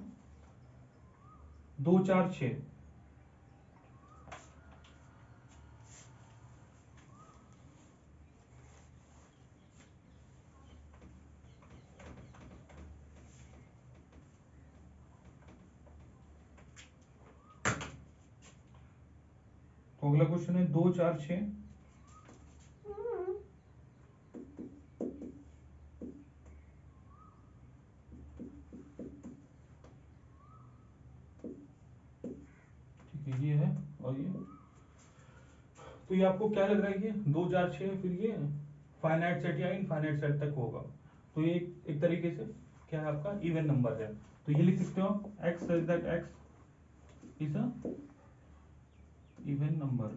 S1: 2 4 6, तो अगला क्वेश्चन है 2 4 6, ठीक है, ये है और ये, तो ये आपको क्या लग रहा है कि 2 4 6 फिर ये फाइनाइट सेट या इनफाइनाइट सेट तक होगा, तो ये एक तरीके से क्या है आपका इवन नंबर है, तो ये लिख सकते हो x such that x is a even number.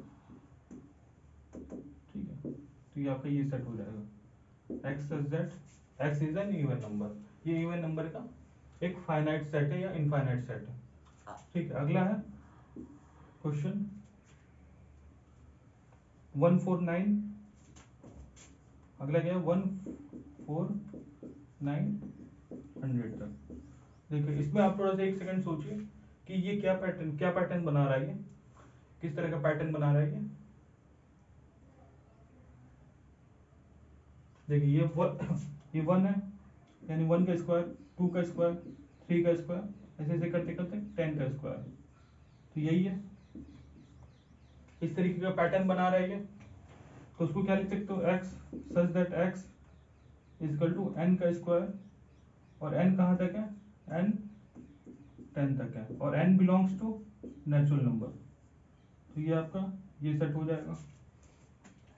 S1: ठीक है, तो ये आपका ये सेट हो जाएगा, x such that x is N even number, ये इवन नंबर का एक फाइनाइट सेट है या इनफाइनाइट सेट है। ठीक है, अगला है क्वेश्चन 149, अगला क्या है 149 तक। देखिए इसमें आप थोड़ा सा एक सेकंड सोचिए कि ये क्या पैटर्न बना रहा है, ये किस तरह का पैटर्न बना रहा है ये। देखिए ये 1 है, यानी 1 का स्क्वायर, 2 का स्क्वायर, 3 का स्क्वायर, ऐसे ऐसे करते करते 10 का स्क्वायर। तो यही है, इस तरीके का पैटर्न बना रहा है ये। तो उसको क्या लिख सकते हो, x such that x equal to n का स्क्वायर, और n कहाँ तक है, n 10 तक है, और n belongs to natural number. तो ये आपका ये सेट हो जाएगा,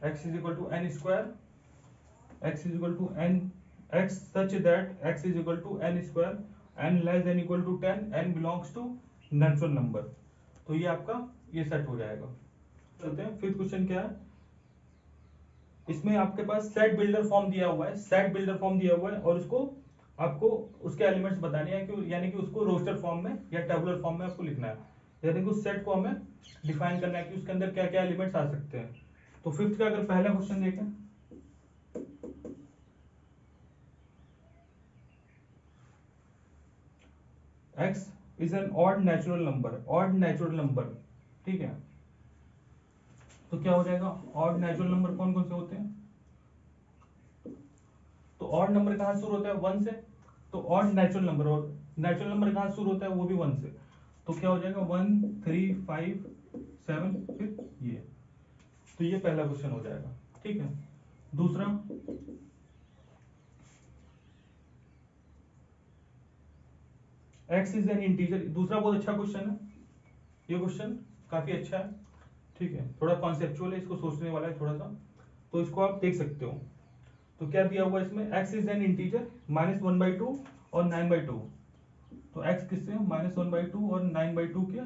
S1: x is equal to n square, x is equal to n, x such that x is equal to n square, n less than equal to 10, n belongs to natural number. तो ये आपका ये set हो जाएगा। चलते हैं fifth question क्या है, इसमें आपके पास सेट बिल्डर फॉर्म दिया हुआ है, सेट बिल्डर फॉर्म दिया हुआ है, और उसको आपको उसके एलिमेंट्स बताने हैं कि यानी कि उसको रोस्टर फॉर्म में या टेबुलर फॉर्म में आपको लिखना है, यानी कि उस सेट को हमें डिफाइन करना है कि उसके अंदर क्या क्या एलिमेंट्स आ सकते हैं। तो फिफ्थ का अगर पहला क्वेश्चन देखें, x is N odd natural number, odd natural number, ठीक है। तो क्या हो जाएगा, ऑड नेचुरल नंबर कौन कौन से होते हैं, तो ऑड नंबर कहाँ शुरू होता है, 1 से, तो ऑड नेचुरल नंबर, और नेचुरल नंबर कहाँ शुरू होता है, वो भी 1 से। तो क्या हो जाएगा 1 3 5 7, फिर ये, तो ये पहला क्वेश्चन हो जाएगा, ठीक है। दूसरा, x इज एन इंटीजर, दूसरा बहुत अच्छा क्वेश्चन है, ये क्वेश्चन काफी अच्छा है, ठीक है, थोड़ा कॉन्सेप्चुअल है, इसको सोचने वाला है थोड़ा सा, तो इसको आप देख सकते हो। तो क्या दिया हुआ है इसमें, x इज एन इंटीजर -1/2 और 9/2, तो x किससे -1/2 और 9/2 के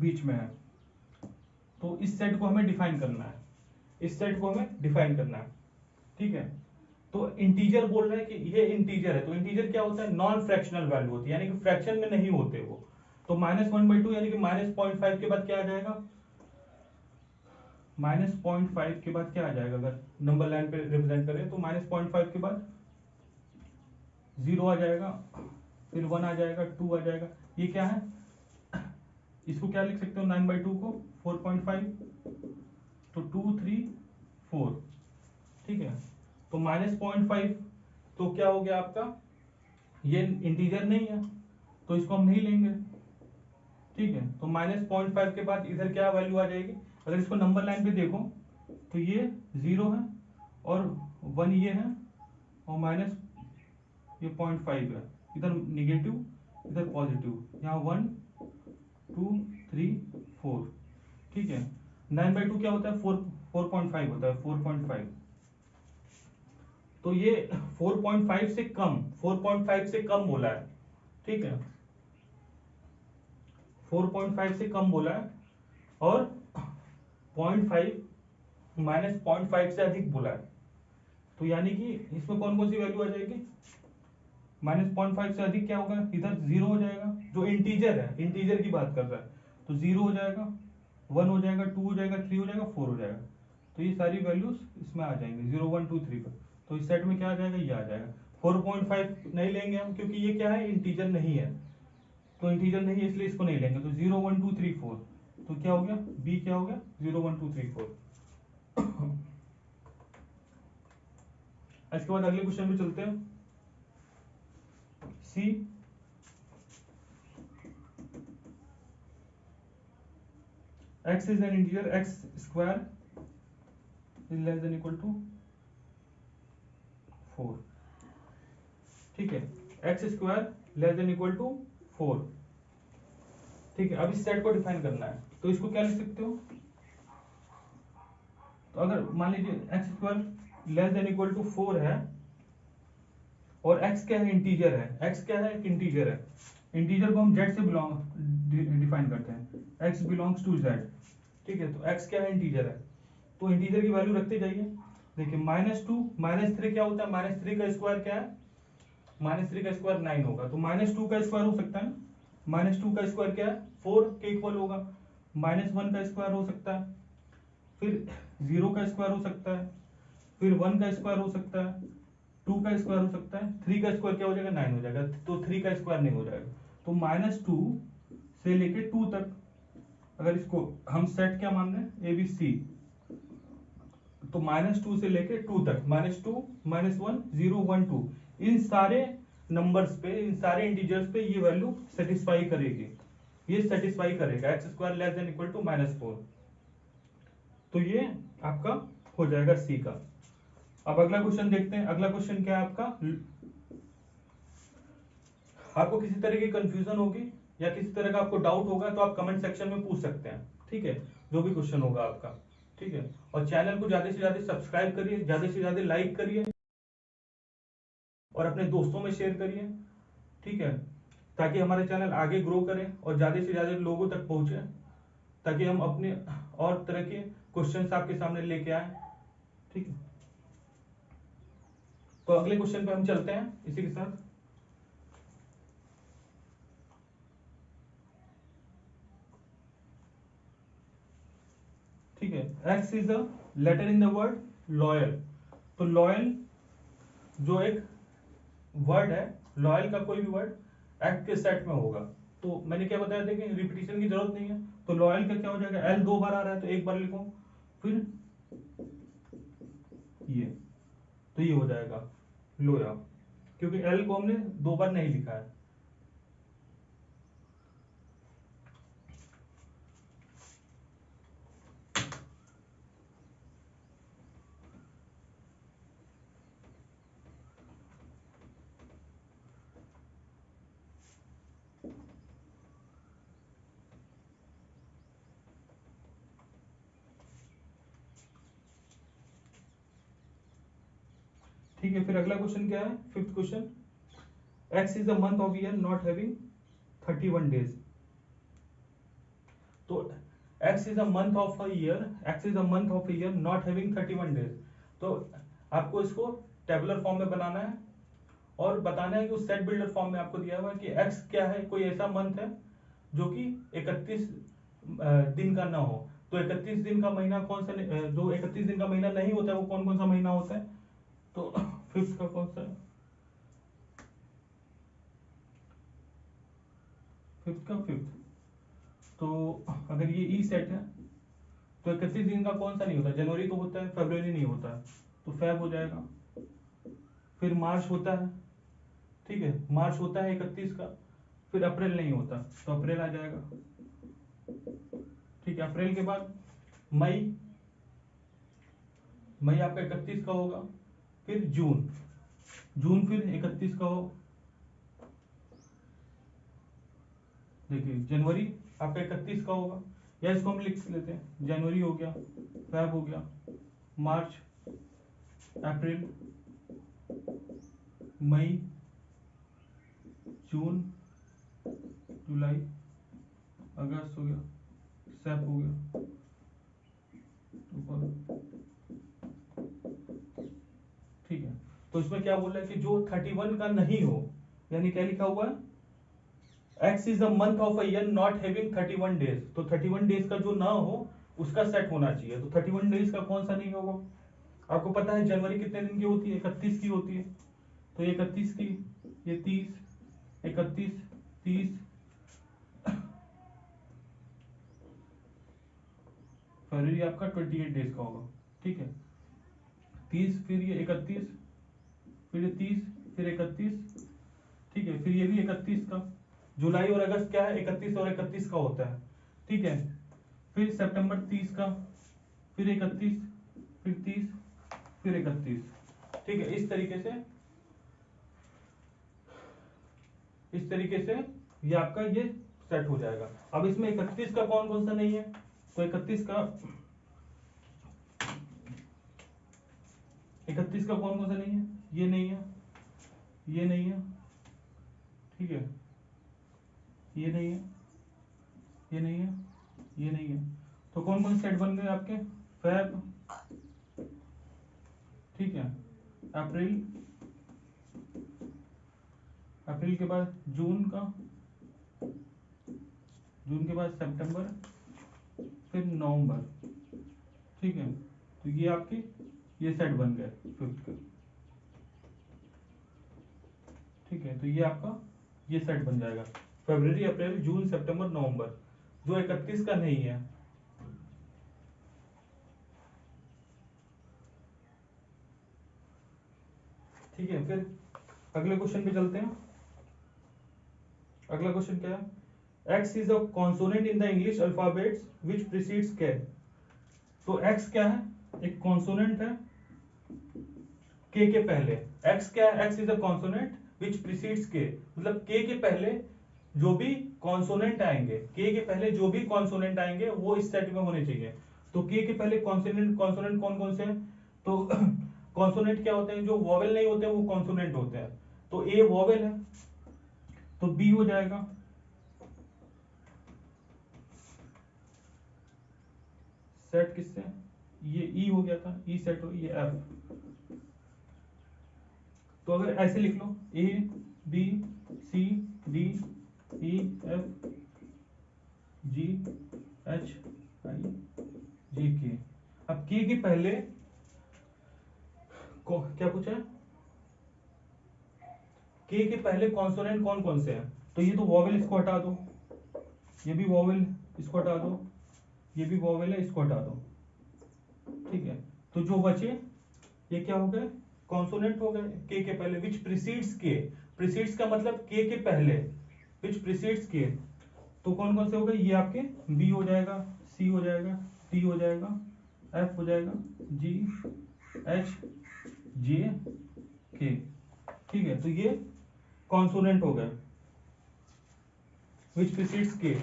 S1: बीच में है। तो इस सेट को हमें डिफाइन करना है, इस सेट को हमें डिफाइन करना है, ठीक है। तो इंटीजर बोल रहे हैं कि ये इंटीजर है, तो इंटीजर क्या होता है, नॉन फ्रैक्शनल वैल्यू होती है, यानी कि फ्रैक्शन में नहीं होते वो। तो -1/2 यानी कि -0.5 के बाद क्या आ जाएगा, -0.5 के बाद क्या आ जाएगा, अगर नंबर लाइन पे रिप्रेजेंट करें तो -0.5 के बाद 0 आ जाएगा, फिर 1 आ जाएगा, 2 आ जाएगा, ये क्या है, इसको क्या लिख सकते हो 9/2 को 4.5, तो 2 3 4, ठीक है। तो -0.5 तो क्या हो गया आपका, ये इंटीजर नहीं है, तो इसको हम नहीं लेंगे, ठीक है। तो -0.5 के बाद इधर क्या वैल्यू आ जाएगी, अगर इसको नंबर लाइन पे देखो तो ये 0 है और 1 ये है, और माइनस ये 0.5 है, इधर निगेटिव इधर पॉजिटिव, यहाँ 1 2 3 4, ठीक है। 9/2 क्या होता है, 4.5 होता है, 4.5। तो ये 4.5 से कम, 4.5 से कम बोला है, ठीक है, 4.5 से कम बोला है, और 0.5 -0.5 से अधिक बोला है। तो यानी कि इसमें कौन कौन सी वैल्यू आ जाएगी, -0.5 से अधिक क्या होगा, इधर 0 हो जाएगा, जो इंटीजर है, इंटीजर की बात कर रहा है, तो 0 हो जाएगा, 1 हो जाएगा, 2 हो जाएगा, 3 हो जाएगा, 4 हो जाएगा। तो ये सारी वैल्यूज इसमें आ जाएंगे 0 1 2 3 पर। तो इस सेट में क्या आ जाएगा, ये आ जाएगा। 4.5 नहीं लेंगे हम, क्योंकि ये क्या है, इंटीजर नहीं है, तो इंटीजर नहीं है इसलिए इसको नहीं लेंगे। तो 0 1 2 3 4, तो क्या हो गया, बी क्या हो गया, 0 1 2 3 4। इसके बाद अगले क्वेश्चन में चलते हैं, सी x is an integer, x square is less than equal to 4, ठीक है, x square less than equal to 4, ठीक है। अब इस सेट को डिफाइन करना है, तो इसको क्या लिख सकते हो, तो अगर मान लीजिए x square less than equal to 4 है, और x क्या है, इंटीजर है, x क्या है, एक इंटीजर है, इंटीजर को हम z से डिफाइन करते हैं, x बिलोंग्स टू z, ठीक है। तो x क्या है, इंटीजर है, तो इंटीजर की वैल्यू रखते जाइए। देखिए -2 -3 क्या होता है, -3 का स्क्वायर क्या है, -3 का स्क्वायर 9 होगा, तो -2 का स्क्वायर हो सकता है, -2 का स्क्वायर क्या है, 4 के इक्वल होगा, -1 का स्क्वायर हो सकता है, फिर 0 का स्क्वायर हो सकता है, फिर 1 का स्क्वायर हो सकता है, 2 का स्क्वायर हो सकता है, 3 का स्क्वायर क्या हो जाएगा, 9 हो जाएगा, तो 3 का स्क्वायर नहीं हो जाएगा। तो -2 से लेके 2 तक, अगर इसको हम सेट क्या मान रहे हैं, ABC, तो -2 से लेके 2 तक, -2 -1 0 1 2, इन सारे नंबर्स पे, इन सारे इंटीजर्स पे ये वैल्यू सेटिस्फाई करेगी, ये सेटिस्फाई करेगा, x square less than equal to -4। तो ये आपका हो जाएगा सी का। अब अगला क्वेश्चन देखते हैं। अगला क्वेश्चन क्या है आपका, आपको किसी तरह की कंफ्यूजन होगी या किसी तरह का आपको डाउट होगा तो आप कमेंट सेक्शन में पूछ सकते हैं, ठीक है, जो भी क्वेश्चन होगा आपका, ठीक है। और चैनल को ज्यादा से ज्यादा सब्सक्राइब करिए, ज्यादा से ज्यादा लाइक करिए और अपने दोस्तों में शेयर करिए, ठीक है, ताकि हमारे चैनल आगे ग्रो करे और ज्यादा से ज्यादा लोगों तक पहुंचे, ताकि हम अपने और तरह के क्वेश्चंस आपके सामने लेके आए, ठीक है। तो अगले क्वेश्चन पे हम चलते हैं इसी के साथ। ठीक है, x is the letter in the word loyal. तो लॉयल जो एक वर्ड है, लॉयल का कोई भी वर्ड एक्ट के सेट में होगा। तो मैंने क्या बताया, देखिए रिपीटिशन की जरूरत नहीं है। तो लॉयल का क्या हो जाएगा, एल 2 बार आ रहा है तो एक बार लिखो, फिर ये, तो ये हो जाएगा लोया, क्योंकि एल को हमने 2 बार नहीं लिखा है। ठीक है, फिर अगला क्वेश्चन क्या है, fifth question, X is the month of year not having 31 days. तो X is a month of a year, X is a month of year not having 31 days. तो आपको इसको टेबुलर फॉर्म में बनाना है और बताना है कि उस सेट बिल्डर फॉर्म में आपको दिया हुआ है कि एक्स क्या है, कोई ऐसा मंथ है जो कि 31 दिन का ना हो। तो 31 दिन का महीना कौन सा, जो 31 दिन का महीना नहीं होता है वो कौन कौन सा महीना होता है, तो फिफ्थ का कौन सा है, फिफ्थ का फिफ्थ। तो अगर ये ई सेट है तो 31 दिन का कौन सा नहीं होता, जनवरी तो होता है, फरवरी नहीं होता है, तो फेब हो जाएगा। फिर मार्च होता है, ठीक है, मार्च होता है 31 का। फिर अप्रैल नहीं होता तो अप्रैल आ जाएगा, ठीक है। अप्रैल के बाद मई, मई आपका 31 का होगा। फिर जून, जून फिर 31 का हो। देखिए जनवरी आपका 31 का होगा, या इसको हम लिख लेते हैं, जनवरी हो गया, फेब हो गया, मार्च, अप्रैल, मई, जून, जुलाई, अगस्त हो गया, सेप हो गया, ठीक है। तो इसमें क्या बोल रहा है कि जो 31 का नहीं हो, यानी क्या लिखा हुआ है, x is a month of a year not having 31 days. तो 31 डेज का जो ना हो उसका सेट होना चाहिए। तो 31 डेज का कौन सा नहीं होगा, आपको पता है जनवरी कितने दिन की होती है, 31 की होती है। तो ये 31 की, ये 30, 31, 30, फरवरी आपका 28 डेज का होगा, ठीक है। 30, फिर ये 31, फिर ये 30, फिर 31, ठीक है, फिर ये भी 31 का। जुलाई और अगस्त क्या है, 31 और 31 का होता है, ठीक है। फिर सितंबर 30 का, फिर 31, फिर 30, फिर 31, ठीक है। इस तरीके से ये आपका ये सेट हो जाएगा। अब इसमें 31 का कौन कौन सा नहीं है, तो 31 का कौन कौन सा नहीं है, ये नहीं है, ये नहीं है, ठीक है, ये नहीं है, ये नहीं है, ये नहीं है। तो कौन कौन सेट बन गए आपके, फेब, ठीक है, अप्रैल, अप्रैल के बाद जून का, जून के बाद सितंबर, फिर नवंबर, ठीक है। तो ये आपके ये सेट बन गए फिफ्थ का, ठीक है। तो ये आपका ये सेट बन जाएगा, फरवरी, अप्रैल, जून, सितंबर, नवंबर, जो 31 का नहीं है। ठीक है, फिर अगले क्वेश्चन पे चलते हैं। अगला क्वेश्चन क्या है, x is a consonant in the English alphabets which precedes के। तो x क्या है, एक कॉन्सोनेंट है के पहले। x क्या है, x is a consonant which precedes के, मतलब के पहले जो भी कॉन्सोनेंट आएंगे, के पहले जो भी कॉन्सोनेंट आएंगे वो इस सेट में होने चाहिए। तो के पहले कॉन्सोनेंट कॉन्सोनेंट कौन कौन से हैं, तो कॉन्सोनेंट क्या होते हैं, जो वॉवेल नहीं होते वो कॉन्सोनेंट होते हैं। तो ए वॉवेल है तो बी हो जाएगा, सेट किससे, ये ई हो गया था, ई सेट हो, ये एफ। तो अगर ऐसे लिख लो A B C D E F G H I J K. अब के पहले क्या पूछा है, के पहले कॉन्सोनेंट कौन कौन से हैं, तो ये तो वॉवेल, इसको हटा दो, ये भी वॉवेल, इसको हटा दो, ये भी वॉवेल है, इसको हटा दो, ठीक है। तो जो बचे ये क्या हो गए, कॉन्सोनेंट हो गए के पहले, विच प्रीसीड्स के, प्रीसीड्स का मतलब के पहले, विच प्रीसीड्स के, तो कौन कौन से हो गए, ये आपके बी हो जाएगा, सी हो जाएगा, डी हो जाएगा, एफ हो जाएगा, जी एच जे के, ठीक है। तो ये कॉन्सोनेंट हो गए विच प्रीसीड्स के,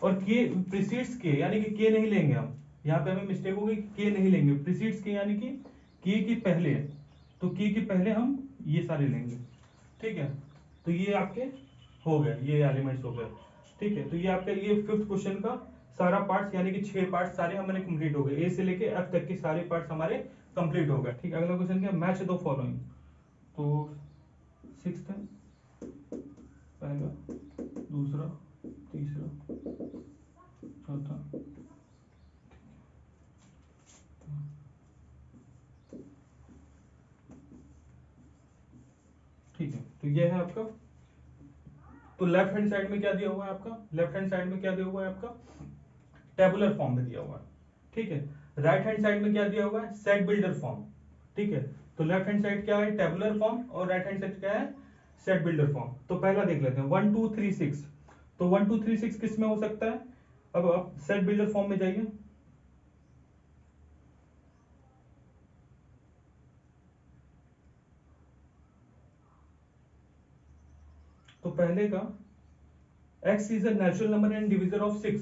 S1: और के प्रीसीड्स के यानी कि के नहीं लेंगे हम, यहाँ पे हमें मिस्टेक हो गई, के नहीं लेंगे, प्रीसीड्स के यानी कि के पहले, तो के पहले हम ये सारे लेंगे, ठीक है। तो ये आपके हो गए, ये एलिमेंट्स हो गए, ठीक है। तो ये आपका ये फिफ्थ क्वेश्चन का सारा पार्ट्स यानी कि 6 पार्ट सारे हमारे कंप्लीट हो गए, ए से लेके एफ तक के सारे पार्ट्स हमारे कंप्लीट हो गए, ठीक है। अगला क्वेश्चन क्या, मैच दो फॉलोइंग। तो सिक्स्थ है, पहला, दूसरा, तीसरा, चौथा, ठीक है। तो ये है आपका, तो लेफ्ट हैंड साइड में क्या दिया हुआ है आपका, लेफ्ट हैंड साइड में क्या दिया हुआ है आपका, टेबुलर फॉर्म में दिया हुआ है, ठीक है। राइट हैंड साइड में क्या दिया हुआ है, सेट बिल्डर फॉर्म, ठीक है। तो लेफ्ट हैंड साइड क्या है, टेबुलर फॉर्म, और राइट हैंड साइड क्या है, सेट बिल्डर फॉर्म। तो पहला देख लेते हैं 1 2 3 6। तो 1 2 3 6 किस में हो सकता है, अब आप सेट बिल्डर फॉर्म में जाइए, तो पहले का x is a natural number and divisor of 6,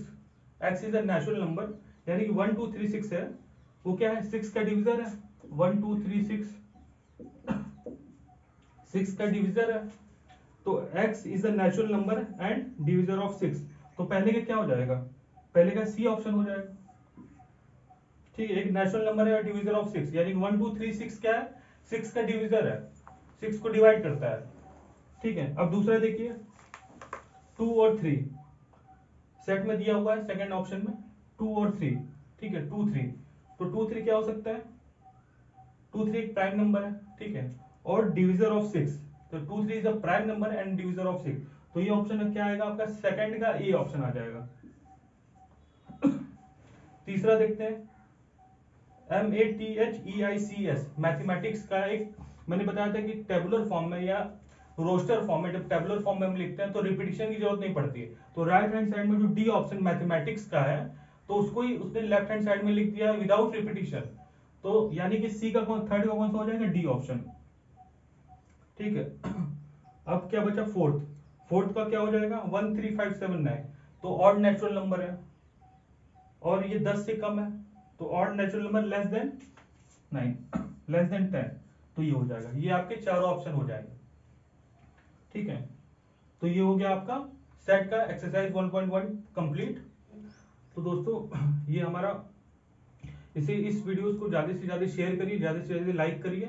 S1: x is a natural number यानी कि 1 2 3 6 है, वो क्या है, 6 का डिविजर है, 1 2 3 6 6 का डिविजर है। तो x is a natural number and divisor of 6, तो पहले का क्या हो जाएगा, पहले का सी ऑप्शन हो जाएगा, ठीक है। एक नेचुरल नंबर है डिविजर ऑफ 6 यानी 1 2 3 6 क्या है, 6 का डिविजर है, 6 को डिवाइड करता है, ठीक है। अब दूसरा देखिए 2 और 3 सेट में दिया हुआ है, सेकंड ऑप्शन में 2 और 3, ठीक है, 2 3। तो 2 3 क्या हो सकता है, 2 3 एक प्राइम नंबर है, ठीक है, और डिविजर ऑफ 6, तो 2 3 is a prime number and divisor of 6। तो ये ऑप्शन में क्या आएगा आपका, सेकंड का ए ऑप्शन आ जाएगा। तीसरा देखते हैं MATHEICS, मैथमेटिक्स का एक, मैंने बताया था कि टेबुलर फॉर्म में या रोस्टर फॉर्म में, जब टेबुलर फॉर्म में हम लिखते हैं तो रिपीटिशन की जरूरत नहीं पड़ती है। तो राइट हैंड साइड में जो डी ऑप्शन मैथमेटिक्स का है, तो उसको ही उसने लेफ्ट हैंड साइड में लिख दिया विदाउट रिपीटिशन, तो यानी कि सी का कौन, थर्ड का कौन सा हो जाएगा, डी ऑप्शन, ठीक है। अब क्या बचा, फोर्थ, फोर्थ का क्या हो जाएगा 1 3 5 7 9, तो ऑड नेचुरल नंबर है और ये 10 से कम है, तो odd natural number less than 9 less than 10, तो ये हो जाएगा, ये आपके चारों ऑप्शन हो जाएंगे, ठीक है। तो ये हो गया आपका सेट का एक्सरसाइज 1.1 कंप्लीट। तो दोस्तों ये हमारा, इसे इस वीडियोस को ज्यादा से ज्यादा शेयर करिए, ज्यादा से ज्यादा लाइक करिए।